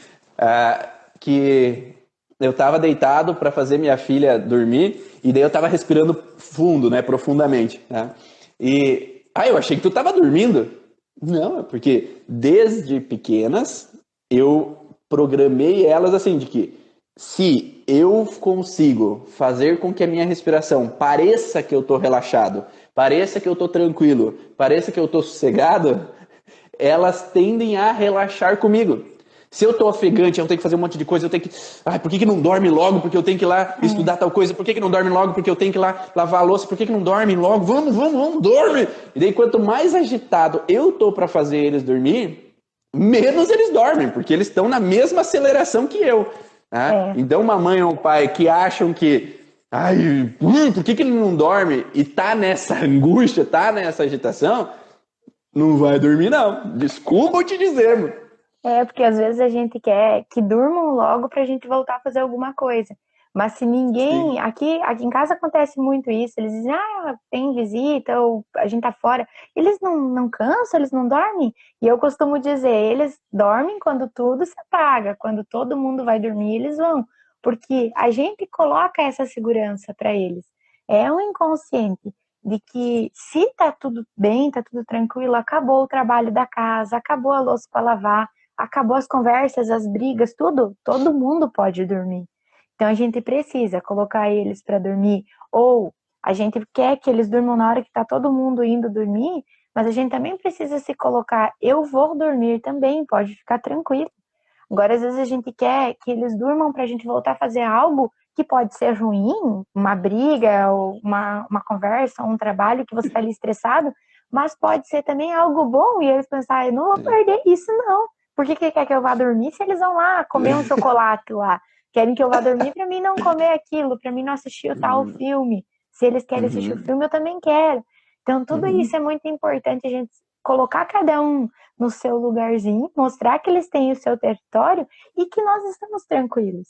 Que eu estava deitado para fazer minha filha dormir e daí eu estava respirando fundo, né, profundamente, né? E eu achei que tu estava dormindo. Não, é porque desde pequenas eu programei elas assim de que se eu consigo fazer com que a minha respiração pareça que eu estou relaxado, pareça que eu estou tranquilo, pareça que eu estou sossegado, elas tendem a relaxar comigo. Se eu tô ofegante, eu tenho que fazer um monte de coisa, eu tenho que. Ai, por que não dorme logo? Porque eu tenho que ir lá É. estudar tal coisa. Por que não dorme logo? Porque eu tenho que ir lá lavar a louça. Por que não dorme logo? Vamos, dorme! E daí, quanto mais agitado eu tô para fazer eles dormir, menos eles dormem, porque eles estão na mesma aceleração que eu. Tá? É. Então, uma mãe ou um pai que acham que. Ai, por que ele não dorme? E tá nessa angústia, tá nessa agitação, não vai dormir, não. Desculpa eu te dizer, mano. É, porque às vezes a gente quer que durmam logo pra gente voltar a fazer alguma coisa. Mas se ninguém. Sim. Aqui em casa acontece muito isso. Eles dizem, tem visita, ou a gente tá fora. Eles não cansam, eles não dormem. E eu costumo dizer, eles dormem quando tudo se apaga, quando todo mundo vai dormir, eles vão. Porque a gente coloca essa segurança para eles. É um inconsciente de que se tá tudo bem, tá tudo tranquilo, acabou o trabalho da casa, acabou a louça para lavar, acabou as conversas, as brigas, tudo, todo mundo pode dormir. Então a gente precisa colocar eles para dormir, ou a gente quer que eles durmam na hora que está todo mundo indo dormir, mas a gente também precisa se colocar, eu vou dormir também, pode ficar tranquilo. Agora, às vezes a gente quer que eles durmam para a gente voltar a fazer algo que pode ser ruim, uma briga, ou uma conversa, um trabalho que você está ali estressado, mas pode ser também algo bom e eles pensarem, não vou perder isso não. Por que quer que eu vá dormir se eles vão lá comer um chocolate lá? Querem que eu vá dormir para mim não comer aquilo, para mim não assistir o tal filme. Se eles querem assistir o Uhum, filme, eu também quero. Então, tudo isso uhum, é muito importante a gente colocar cada um no seu lugarzinho, mostrar que eles têm o seu território e que nós estamos tranquilos.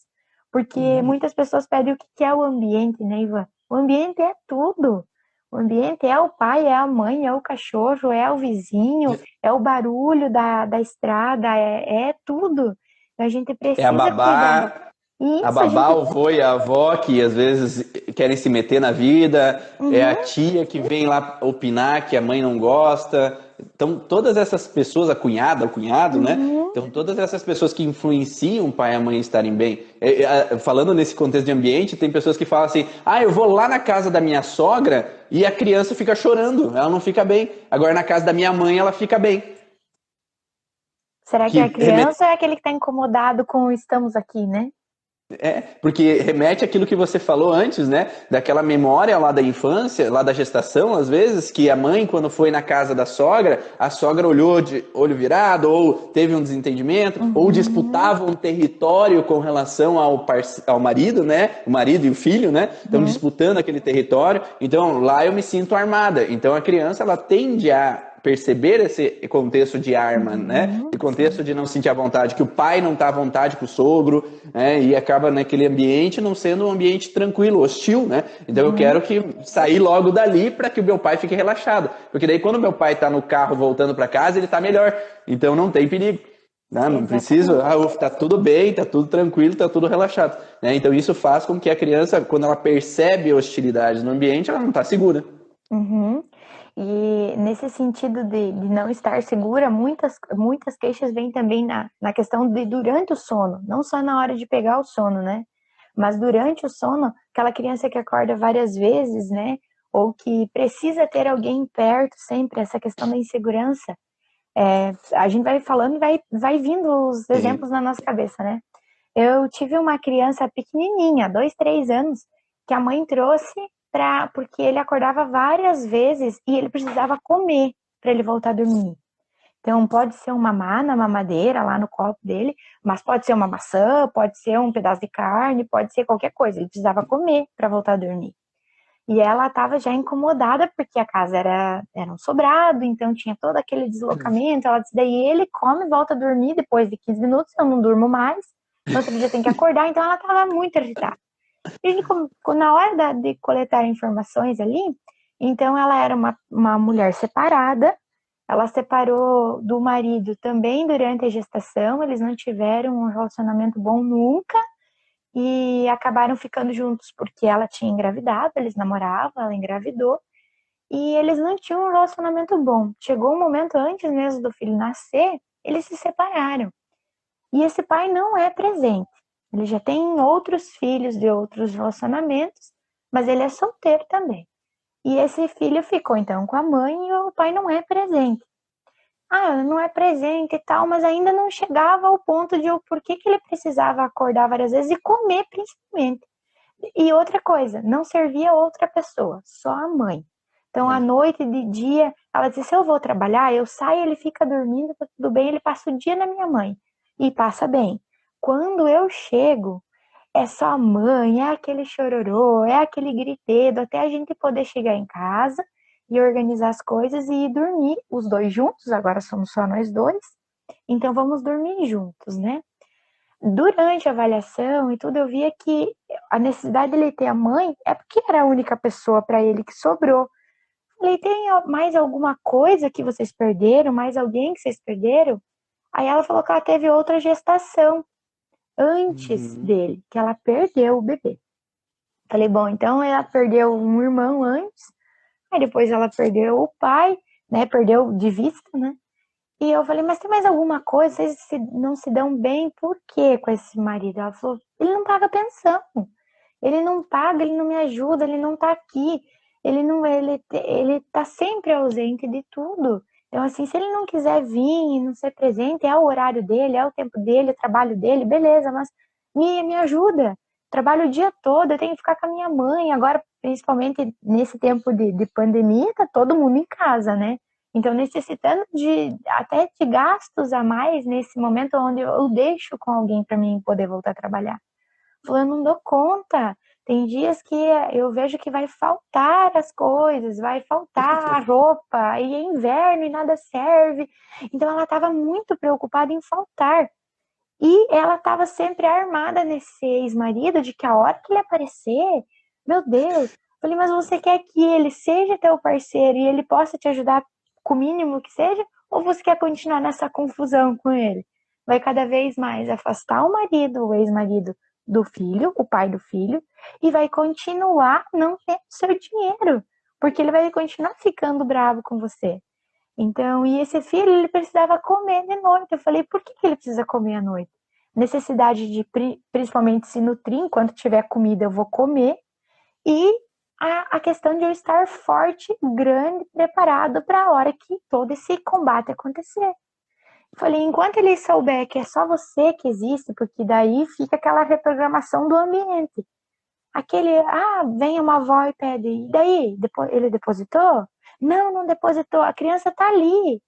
Porque uhum. muitas pessoas pedem o que é o ambiente, né, Ivan? O ambiente é tudo. O ambiente é o pai, é a mãe, é o cachorro, é o vizinho, é o barulho da estrada, é tudo. A gente É a precisa cuidar. babá, E a isso a babá, gente. o vô e a avó que às vezes querem se meter na vida, é a Uhum, tia que vem lá opinar que a mãe não gosta. Então, todas essas pessoas, a cunhada, o cunhado, né? uhum. Então, todas essas pessoas que influenciam o pai e a mãe estarem bem. Falando nesse contexto de ambiente, tem pessoas que falam assim: eu vou lá na casa da minha sogra e a criança fica chorando, ela não fica bem. Agora, na casa da minha mãe, ela fica bem. Será que a Que remete criança é aquele que está incomodado com o estamos aqui, né? Porque remete àquilo que você falou antes, né? Daquela memória lá da infância, lá da gestação, às vezes, que a mãe, quando foi na casa da sogra, a sogra olhou de olho virado, ou teve um desentendimento, ou Uhum, disputava um território com relação ao marido, né? O marido e o filho, né? Estão uhum, disputando aquele território. Então, lá eu me sinto armada. Então, a criança, ela tende a perceber esse contexto de arma, né? uhum, Esse contexto sim. de não sentir a vontade, que o pai não está à vontade com o sogro, né? E acaba naquele ambiente não sendo um ambiente tranquilo, hostil, né? Então eu Uhum. quero que sair logo dali para que o meu pai fique relaxado, porque daí quando meu pai está no carro voltando para casa ele está melhor, então não tem perigo. Não preciso, Exatamente. tá tudo bem, tá tudo tranquilo, tá tudo relaxado. Né? Então isso faz com que a criança, quando ela percebe hostilidade no ambiente, ela não está segura. Uhum. E nesse sentido de não estar segura, muitas queixas vêm também na questão de durante o sono, não só na hora de pegar o sono, né? Mas durante o sono, aquela criança que acorda várias vezes, né? Ou que precisa ter alguém perto sempre, essa questão da insegurança. A gente vai falando e vai vindo os exemplos Sim. na nossa cabeça, né? Eu tive uma criança pequenininha, 2, 3 anos, que a mãe trouxe porque ele acordava várias vezes e ele precisava comer para ele voltar a dormir. Então, pode ser uma mamá na mamadeira, lá no copo dele, mas pode ser uma maçã, pode ser um pedaço de carne, pode ser qualquer coisa. Ele precisava comer para voltar a dormir. E ela estava já incomodada porque a casa era um sobrado, então tinha todo aquele deslocamento. Ela disse, daí ele come, volta a dormir depois de 15 minutos, eu não durmo mais. No outro dia tem que acordar, então ela estava muito agitada. E na hora de coletar informações ali, então ela era uma mulher separada, ela separou do marido também durante a gestação, eles não tiveram um relacionamento bom nunca, e acabaram ficando juntos porque ela tinha engravidado, eles namoravam, ela engravidou, e eles não tinham um relacionamento bom. Chegou um momento antes mesmo do filho nascer, eles se separaram. E esse pai não é presente. Ele já tem outros filhos de outros relacionamentos, mas ele é solteiro também. E esse filho ficou então com a mãe e o pai não é presente. Ah, não é presente e tal, mas ainda não chegava ao ponto de o porquê que ele precisava acordar várias vezes e comer principalmente. E outra coisa, não servia outra pessoa, só a mãe. Então, à Olha. noite, de dia, ela dizia: se eu vou trabalhar, eu saio, ele fica dormindo, tá tudo bem, ele passa o dia na minha mãe. E passa bem. Quando eu chego, é só a mãe, é aquele chororô, é aquele gritedo, até a gente poder chegar em casa e organizar as coisas e ir dormir, os dois juntos, agora somos só nós dois, então vamos dormir juntos, né? Durante a avaliação e tudo, eu via que a necessidade dele ter a mãe é porque era a única pessoa para ele que sobrou. Falei, tem mais alguma coisa que vocês perderam? Mais alguém que vocês perderam? Aí ela falou que ela teve outra gestação antes Uhum. dele, que ela perdeu o bebê. Falei, bom, então ela perdeu um irmão antes, aí depois ela perdeu o pai, né? Perdeu de vista, né? E eu falei, mas tem mais alguma coisa? Vocês não se dão bem? Por quê com esse marido? Ela falou, ele não paga pensão. Ele não paga, ele não me ajuda, ele não tá aqui. Ele tá sempre ausente de tudo. Então, assim, se ele não quiser vir e não ser presente, é o horário dele, é o tempo dele, é o trabalho dele, beleza, mas me ajuda. Trabalho o dia todo, eu tenho que ficar com a minha mãe. Agora, principalmente nesse tempo de pandemia, tá todo mundo em casa, né? Então, necessitando até de gastos a mais nesse momento onde eu deixo com alguém para mim poder voltar a trabalhar. Falando, eu não dou conta. Tem dias que eu vejo que vai faltar as coisas, vai faltar a roupa, e é inverno e nada serve. Então, ela estava muito preocupada em faltar. E ela estava sempre armada nesse ex-marido de que a hora que ele aparecer, meu Deus, falei, mas você quer que ele seja teu parceiro e ele possa te ajudar com o mínimo que seja? Ou você quer continuar nessa confusão com ele? Vai cada vez mais afastar o marido, o ex-marido do filho, o pai do filho, e vai continuar não tendo seu dinheiro, porque ele vai continuar ficando bravo com você. Então, e esse filho, ele precisava comer de noite. Eu falei, por que ele precisa comer à noite? Necessidade de, principalmente, se nutrir, enquanto tiver comida, eu vou comer. E a questão de eu estar forte, grande, preparado para a hora que todo esse combate acontecer. Eu falei, enquanto ele souber que é só você que existe, porque daí fica aquela reprogramação do ambiente. Aquele, vem uma avó e pede, e daí? Ele depositou? Não, não depositou. A criança tá ali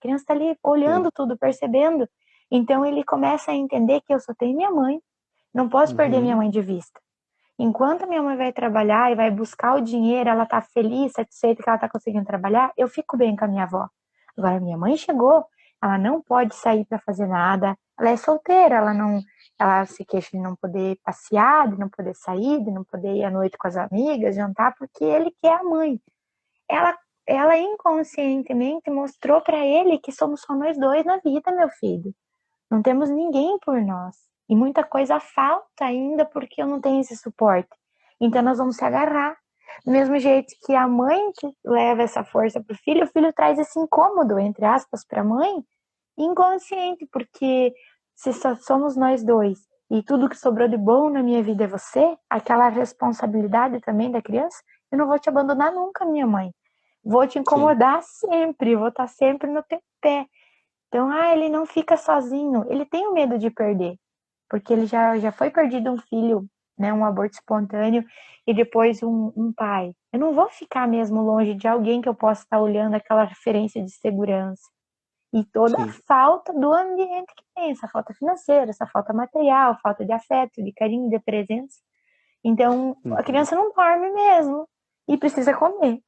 olhando Sim. tudo, percebendo. Então ele começa a entender que eu só tenho minha mãe, não posso perder minha Uhum. mãe de vista. Enquanto minha mãe vai trabalhar e vai buscar o dinheiro, ela tá feliz, satisfeita que ela tá conseguindo trabalhar, eu fico bem com a minha avó. Agora minha mãe chegou, ela não pode sair para fazer nada, ela é solteira, ela se queixa de não poder passear, de não poder sair, de não poder ir à noite com as amigas, jantar, porque ele quer a mãe. Ela, ela inconscientemente mostrou para ele que somos só nós dois na vida, meu filho. Não temos ninguém por nós. E muita coisa falta ainda porque eu não tenho esse suporte. Então nós vamos se agarrar. Do mesmo jeito que a mãe que leva essa força para o filho traz esse incômodo, entre aspas, para a mãe, inconsciente, porque se só somos nós dois e tudo que sobrou de bom na minha vida é você, aquela responsabilidade também da criança, eu não vou te abandonar nunca, minha mãe. Vou te Sim. incomodar sempre, vou estar sempre no teu pé. Então, ele não fica sozinho, ele tem o medo de perder, porque ele já foi perdido um filho, né, um aborto espontâneo, e depois um pai. Eu não vou ficar mesmo longe de alguém que eu possa estar olhando aquela referência de segurança. E toda a Sim. falta do ambiente que tem, essa falta financeira, essa falta material, falta de afeto, de carinho, de presença. Então, a Uhum. criança não dorme mesmo. e precisa comer.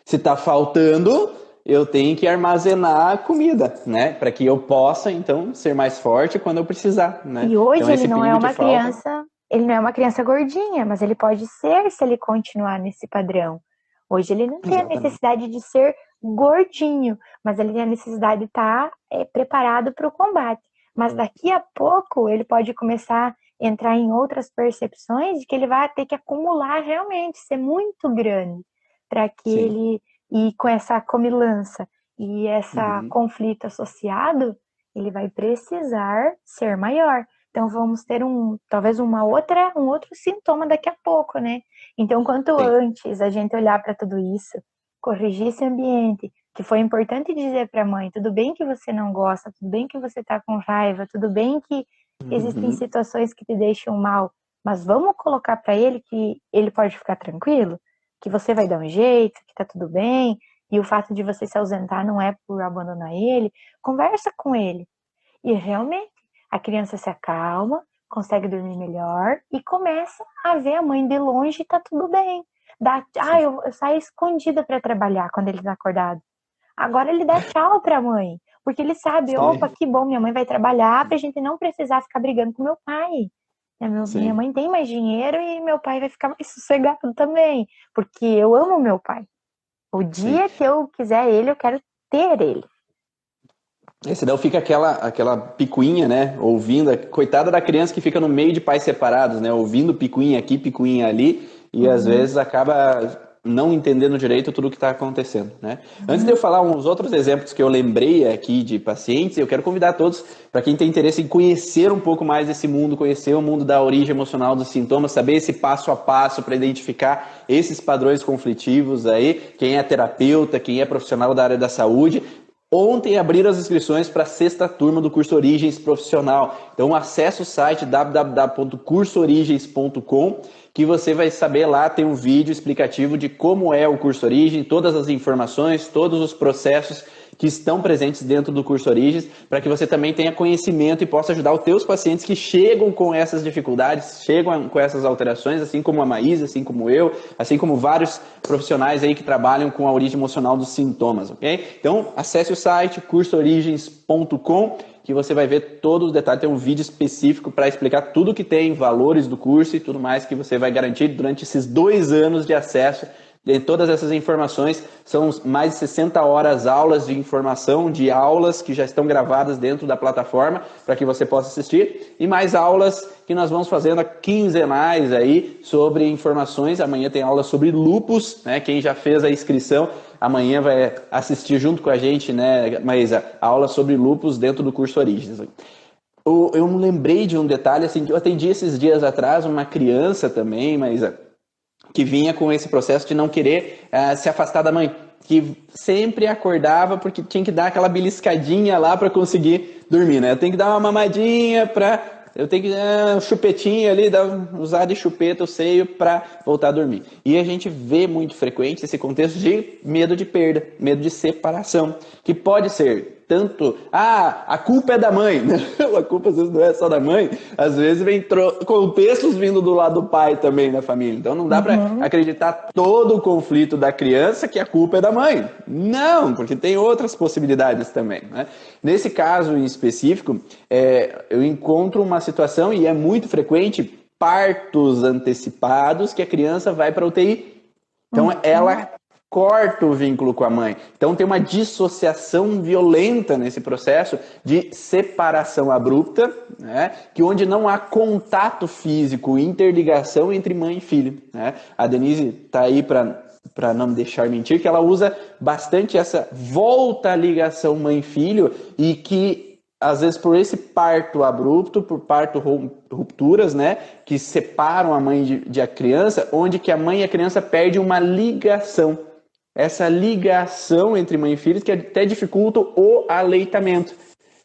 Se está faltando, eu tenho que armazenar a comida, né? Para que eu possa, então, ser mais forte quando eu precisar, né? E hoje Então, esse período de falta... ele não é uma criança gordinha, mas ele pode ser se ele continuar nesse padrão. Hoje ele não tem a Exatamente. necessidade de ser gordinho, mas ele tem a necessidade de estar preparado para o combate. Mas daqui a pouco ele pode começar a entrar em outras percepções de que ele vai ter que acumular realmente, ser muito grande, para que Sim. ele, e com essa comilança e esse Uhum. conflito associado, ele vai precisar ser maior. Então vamos ter talvez um outro sintoma daqui a pouco, né? Então, quanto Sim. antes a gente olhar para tudo isso, corrigir esse ambiente, que foi importante dizer para a mãe, tudo bem que você não gosta, tudo bem que você está com raiva, tudo bem que existem Uhum. situações que te deixam mal, mas vamos colocar para ele que ele pode ficar tranquilo, que você vai dar um jeito, que tá tudo bem, e o fato de você se ausentar não é por abandonar ele. Conversa com ele. E realmente a criança se acalma, consegue dormir melhor e começa a ver a mãe de longe e tá tudo bem. Eu saio escondida para trabalhar quando ele tá acordado. Agora ele dá tchau pra mãe, porque ele sabe, opa, Sim. que bom, minha mãe vai trabalhar pra gente não precisar ficar brigando com meu pai. Minha Sim. mãe tem mais dinheiro e meu pai vai ficar mais sossegado também, porque eu amo meu pai. O Sim. dia que eu quiser ele, eu quero ter ele. E senão fica aquela picuinha, né? Ouvindo, coitada da criança que fica no meio de pais separados, né? Ouvindo picuinha aqui, picuinha ali, e às Uhum, vezes acaba não entendendo direito tudo o que está acontecendo, né? Antes de eu uhum, falar uns outros exemplos que eu lembrei aqui de pacientes, eu quero convidar todos para quem tem interesse em conhecer um pouco mais desse mundo, conhecer o mundo da origem emocional dos sintomas, saber esse passo a passo para identificar esses padrões conflitivos aí, quem é terapeuta, quem é profissional da área da saúde. Ontem abriram as inscrições para a sexta turma do curso Origens Profissional. Então acesse o site www.cursoorigens.com que você vai saber lá, tem um vídeo explicativo de como é o curso Origem, todas as informações, todos os processos que estão presentes dentro do curso Origens, para que você também tenha conhecimento e possa ajudar os teus pacientes que chegam com essas dificuldades, chegam com essas alterações, assim como a Maísa, assim como eu, assim como vários profissionais aí que trabalham com a origem emocional dos sintomas, ok? Então, acesse o site cursoorigens.com que você vai ver todos os detalhes, tem um vídeo específico para explicar tudo que tem, valores do curso e tudo mais que você vai garantir durante esses 2 anos de acesso. E todas essas informações são mais de 60 horas aulas de informação, de aulas que já estão gravadas dentro da plataforma para que você possa assistir e mais aulas que nós vamos fazendo quinzenais aí sobre informações. Amanhã tem aula sobre lupus, né? Quem já fez a inscrição amanhã vai assistir junto com a gente, né, Maísa, a aula sobre lupus dentro do curso Origens. Eu me lembrei de um detalhe, assim, que eu atendi esses dias atrás uma criança também, Maísa, que vinha com esse processo de não querer se afastar da mãe, que sempre acordava porque tinha que dar aquela beliscadinha lá para conseguir dormir, né? Eu tenho que dar uma mamadinha eu tenho que dar um chupetinho ali, usar de chupeta o seio para voltar a dormir. E a gente vê muito frequente esse contexto de medo de perda, medo de separação, que pode ser tanto, a culpa é da mãe, né? A culpa às vezes não é só da mãe, às vezes vem contextos vindo do lado do pai também da família. Então não dá para uhum. acreditar todo o conflito da criança que a culpa é da mãe. Não, porque tem outras possibilidades também, né? Nesse caso em específico, eu encontro uma situação, e é muito frequente, partos antecipados que a criança vai para a UTI. Então Uhum. ela corta o vínculo com a mãe. Então tem uma dissociação violenta nesse processo de separação abrupta, né? Que onde não há contato físico, interligação entre mãe e filho, né? A Denise está aí para não me deixar mentir, que ela usa bastante essa volta à ligação mãe-filho e que às vezes por esse parto abrupto, por parto rupturas, né, que separam a mãe de a criança, onde que a mãe e a criança perdem uma ligação. Essa ligação entre mãe e filho que até dificulta o aleitamento.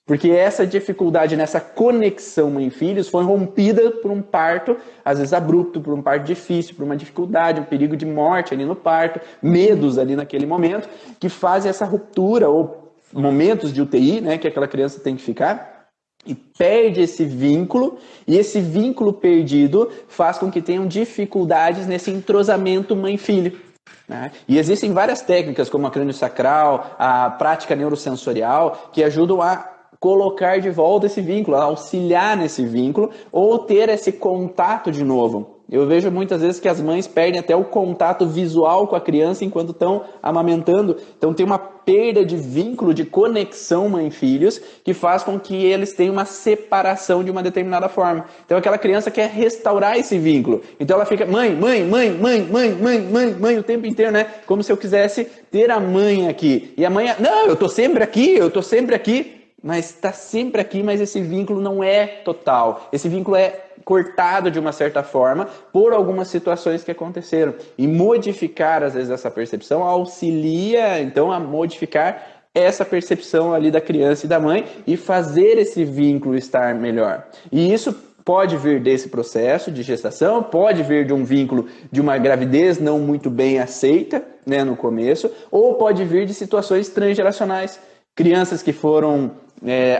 Porque essa dificuldade nessa conexão mãe e filhos foi rompida por um parto, às vezes abrupto, por um parto difícil, por uma dificuldade, um perigo de morte ali no parto, medos ali naquele momento, que fazem essa ruptura, ou momentos de UTI, né, que aquela criança tem que ficar, e perde esse vínculo, e esse vínculo perdido faz com que tenham dificuldades nesse entrosamento mãe-filho. Né? E existem várias técnicas, como a crânio-sacral, a prática neurosensorial, que ajudam a colocar de volta esse vínculo, a auxiliar nesse vínculo, ou ter esse contato de novo. Eu vejo muitas vezes que as mães perdem até o contato visual com a criança enquanto estão amamentando. Então tem uma perda de vínculo, de conexão mãe-filhos, que faz com que eles tenham uma separação de uma determinada forma. Então aquela criança quer restaurar esse vínculo. Então ela fica mãe, mãe, mãe, mãe, mãe, mãe, mãe, mãe o tempo inteiro, né? Como se eu quisesse ter a mãe aqui. E a mãe, não, eu tô sempre aqui, eu tô sempre aqui. Mas está sempre aqui, mas esse vínculo não é total. Esse vínculo é cortado de uma certa forma por algumas situações que aconteceram. E modificar, às vezes, essa percepção auxilia, então, a modificar essa percepção ali da criança e da mãe e fazer esse vínculo estar melhor. E isso pode vir desse processo de gestação, pode vir de um vínculo de uma gravidez não muito bem aceita, né, no começo, ou pode vir de situações transgeracionais. Crianças que foram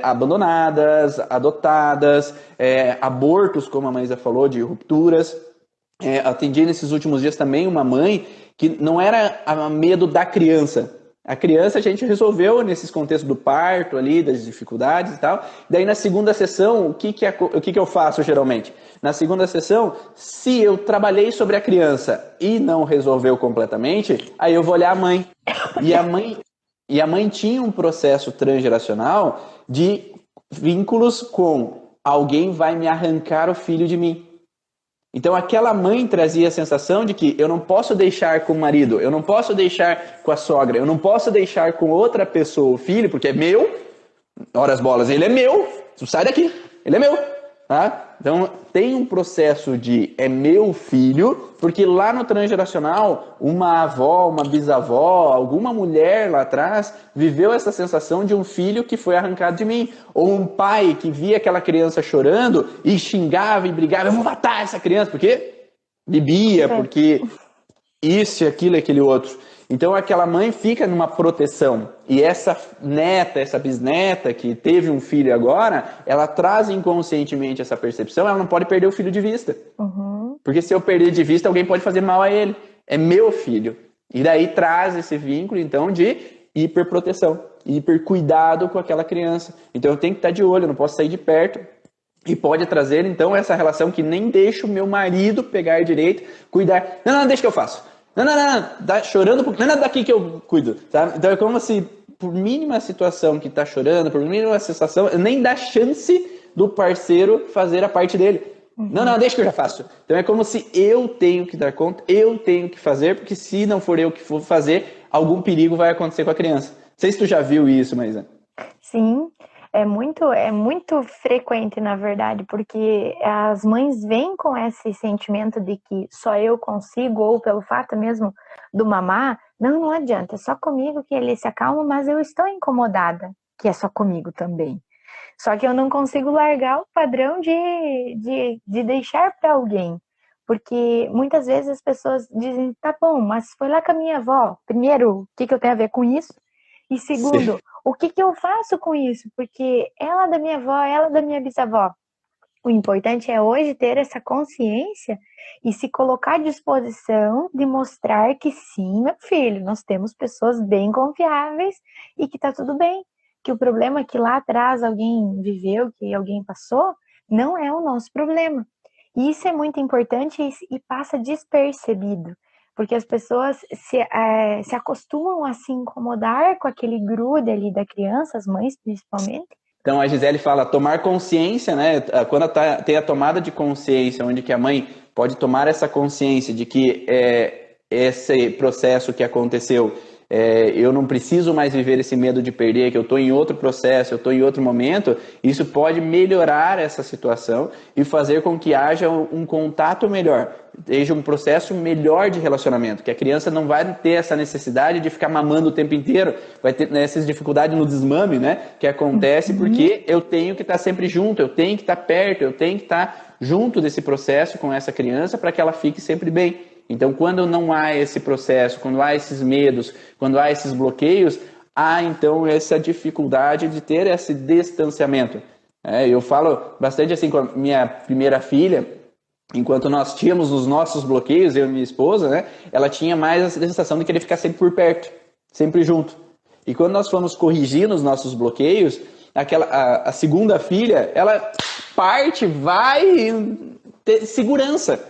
abandonadas, adotadas, abortos, como a Maísa falou, de rupturas. Atendi nesses últimos dias também uma mãe que não era a medo da criança. A criança a gente resolveu nesses contextos do parto ali, das dificuldades e tal. Daí na segunda sessão, o que eu faço geralmente? Na segunda sessão, se eu trabalhei sobre a criança e não resolveu completamente, aí eu vou olhar a mãe. E a mãe tinha um processo transgeracional de vínculos com alguém vai me arrancar o filho de mim. Então aquela mãe trazia a sensação de que eu não posso deixar com o marido, eu não posso deixar com a sogra, eu não posso deixar com outra pessoa o filho, porque é meu, ora as bolas, ele é meu, sai daqui, ele é meu. Tá? Então tem um processo de é meu filho, porque lá no transgeracional, uma avó, uma bisavó, alguma mulher lá atrás viveu essa sensação de um filho que foi arrancado de mim. Ou um pai que via aquela criança chorando e xingava e brigava, eu vou matar essa criança, porque bebia, porque isso e aquilo e aquele outro. Então aquela mãe fica numa proteção. E essa neta, essa bisneta que teve um filho agora, ela traz inconscientemente essa percepção, ela não pode perder o filho de vista. Uhum. Porque se eu perder de vista, alguém pode fazer mal a ele. É meu filho. E daí traz esse vínculo, então, de hiperproteção, hipercuidado com aquela criança. Então eu tenho que estar de olho, eu não posso sair de perto. E pode trazer, então, essa relação que nem deixa o meu marido pegar direito, cuidar. Não, deixa que eu faço. Não, tá chorando, não é daqui que eu cuido, sabe? Então é como se, por mínima situação que tá chorando, por mínima sensação, nem dá chance do parceiro fazer a parte dele. Uhum. Não, deixa que eu já faço. Então é como se eu tenho que dar conta, eu tenho que fazer, porque se não for eu que for fazer, algum perigo vai acontecer com a criança. Não sei se tu já viu isso, Maísa. Sim. É muito frequente, na verdade, porque as mães vêm com esse sentimento de que só eu consigo, ou pelo fato mesmo do mamar, não adianta, é só comigo que ele se acalma, mas eu estou incomodada, que é só comigo também. Só que eu não consigo largar o padrão de deixar para alguém, porque muitas vezes as pessoas dizem, tá bom, mas foi lá com a minha avó. Primeiro, o que eu tenho a ver com isso? E segundo, o que eu faço com isso? Porque ela da minha avó, ela da minha bisavó. O importante é hoje ter essa consciência e se colocar à disposição de mostrar que sim, meu filho, nós temos pessoas bem confiáveis e que tá tudo bem. Que o problema que lá atrás alguém viveu, que alguém passou, não é o nosso problema. E isso é muito importante e passa despercebido. Porque as pessoas se acostumam a se incomodar com aquele grude ali da criança, as mães principalmente. Então a Gisele fala tomar consciência, né? Quando tem a tomada de consciência, onde que a mãe pode tomar essa consciência de que esse processo que aconteceu, eu não preciso mais viver esse medo de perder, que eu estou em outro processo, eu estou em outro momento, isso pode melhorar essa situação e fazer com que haja um contato melhor, seja um processo melhor de relacionamento, que a criança não vai ter essa necessidade de ficar mamando o tempo inteiro, vai ter essas dificuldades no desmame, né, que acontece porque eu tenho que estar sempre junto, eu tenho que estar perto, eu tenho que estar junto desse processo com essa criança para que ela fique sempre bem. Então, quando não há esse processo, quando há esses medos, quando há esses bloqueios, há então essa dificuldade de ter esse distanciamento. Eu falo bastante assim com a minha primeira filha, enquanto nós tínhamos os nossos bloqueios, eu e minha esposa, né? Ela tinha mais a sensação de querer ficar sempre por perto, sempre junto. E quando nós fomos corrigindo os nossos bloqueios, a segunda filha, ela parte, vai ter segurança.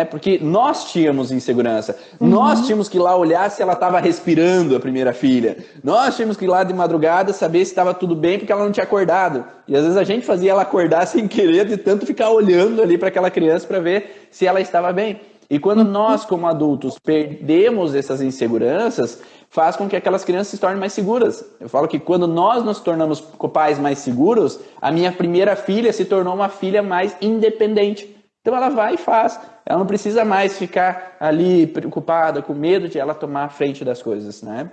Porque nós tínhamos insegurança, nós tínhamos que ir lá olhar se ela estava respirando, a primeira filha, nós tínhamos que ir lá de madrugada saber se estava tudo bem porque ela não tinha acordado, e às vezes a gente fazia ela acordar sem querer, de tanto ficar olhando ali para aquela criança para ver se ela estava bem. E quando nós, como adultos, perdemos essas inseguranças, faz com que aquelas crianças se tornem mais seguras. Eu falo que quando nós nos tornamos pais mais seguros, a minha primeira filha se tornou uma filha mais independente. Então ela vai e faz. Ela não precisa mais ficar ali preocupada, com medo de ela tomar a frente das coisas, né?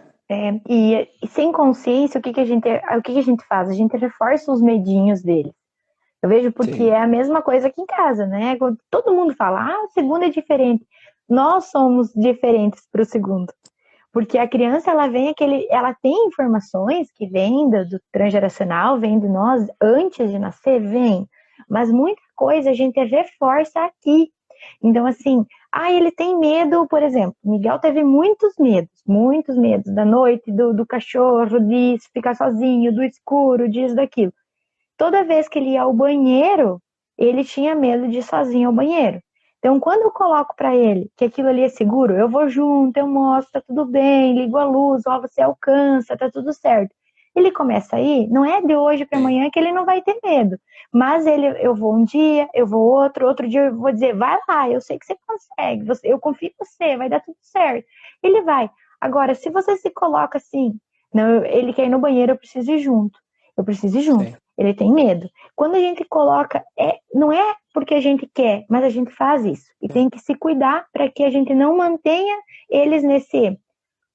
E sem consciência, o que a gente faz? A gente reforça os medinhos dele. Eu vejo porque Sim. É a mesma coisa aqui em casa, né? Quando todo mundo fala, o segundo é diferente. Nós somos diferentes para o segundo. Porque a criança, ela tem informações que vêm do transgeracional, vêm de nós antes de nascer, vem. Mas muita coisa a gente reforça aqui. Então, assim, ele tem medo, por exemplo, Miguel teve muitos medos da noite, do cachorro, de ficar sozinho, do escuro, disso, daquilo. Toda vez que ele ia ao banheiro, ele tinha medo de ir sozinho ao banheiro. Então, quando eu coloco para ele que aquilo ali é seguro, eu vou junto, eu mostro, tá tudo bem, ligo a luz, você alcança, tá tudo certo. Ele começa a ir, não é de hoje para amanhã que ele não vai ter medo. Mas eu vou um dia, eu vou outro dia eu vou dizer, vai lá, eu sei que você consegue, eu confio em você, vai dar tudo certo. Ele vai. Agora, se você se coloca assim, não, ele quer ir no banheiro, eu preciso ir junto. Sim. Ele tem medo. Quando a gente coloca, não é porque a gente quer, mas a gente faz isso. E tem que se cuidar para que a gente não mantenha eles nesse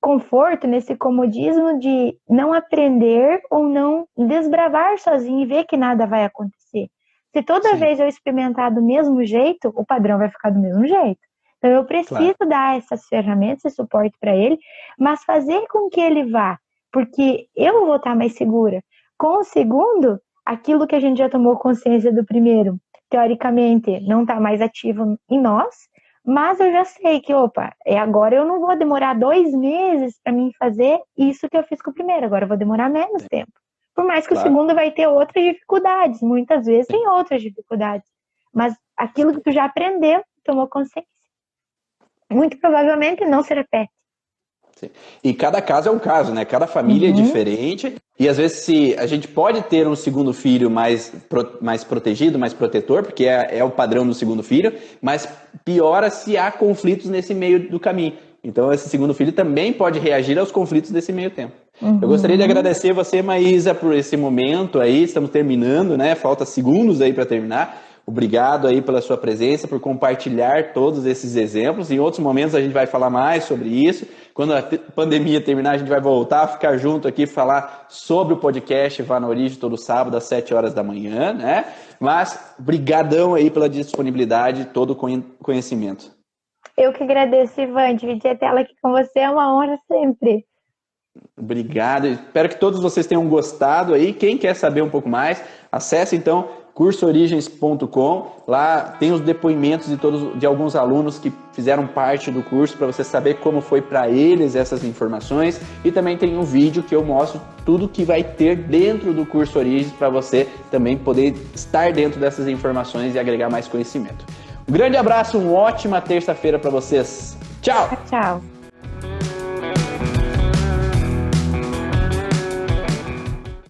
conforto, nesse comodismo de não aprender ou não desbravar sozinho e ver que nada vai acontecer. Se toda vez eu experimentar do mesmo jeito, o padrão vai ficar do mesmo jeito. Então eu preciso dar essas ferramentas, esse suporte para ele, mas fazer com que ele vá, porque eu vou estar mais segura. Com o segundo, aquilo que a gente já tomou consciência do primeiro, teoricamente, não está mais ativo em nós, mas eu já sei que, agora eu não vou demorar 2 meses para mim fazer isso que eu fiz com o primeiro, agora eu vou demorar menos tempo. Por mais que o segundo vai ter outras dificuldades, muitas vezes tem outras dificuldades, mas aquilo que tu já aprendeu, tomou consciência, muito provavelmente não se repete. Sim. E cada caso é um caso, né? Cada família é diferente. E às vezes a gente pode ter um segundo filho mais protegido, mais protetor, porque é o padrão do segundo filho, mas piora se há conflitos nesse meio do caminho. Então esse segundo filho também pode reagir aos conflitos desse meio tempo. Eu gostaria de agradecer você, Maísa, por esse momento aí. Estamos terminando, né? Falta segundos aí para terminar. Obrigado aí pela sua presença, por compartilhar todos esses exemplos. Em outros momentos a gente vai falar mais sobre isso. Quando a pandemia terminar, a gente vai voltar a ficar junto aqui, falar sobre o podcast Vá na Origem todo sábado às 7 horas da manhã, né? Mas brigadão aí pela disponibilidade e todo o conhecimento. Eu que agradeço, Ivan. Dividir a tela aqui com você é uma honra sempre. Obrigado. Espero que todos vocês tenham gostado aí. Quem quer saber um pouco mais, acesse então cursoorigens.com. Lá tem os depoimentos de alguns alunos que fizeram parte do curso para você saber como foi para eles essas informações. E também tem um vídeo que eu mostro tudo que vai ter dentro do curso Origens para você também poder estar dentro dessas informações e agregar mais conhecimento. Um grande abraço, uma ótima terça-feira para vocês. Tchau! Tchau!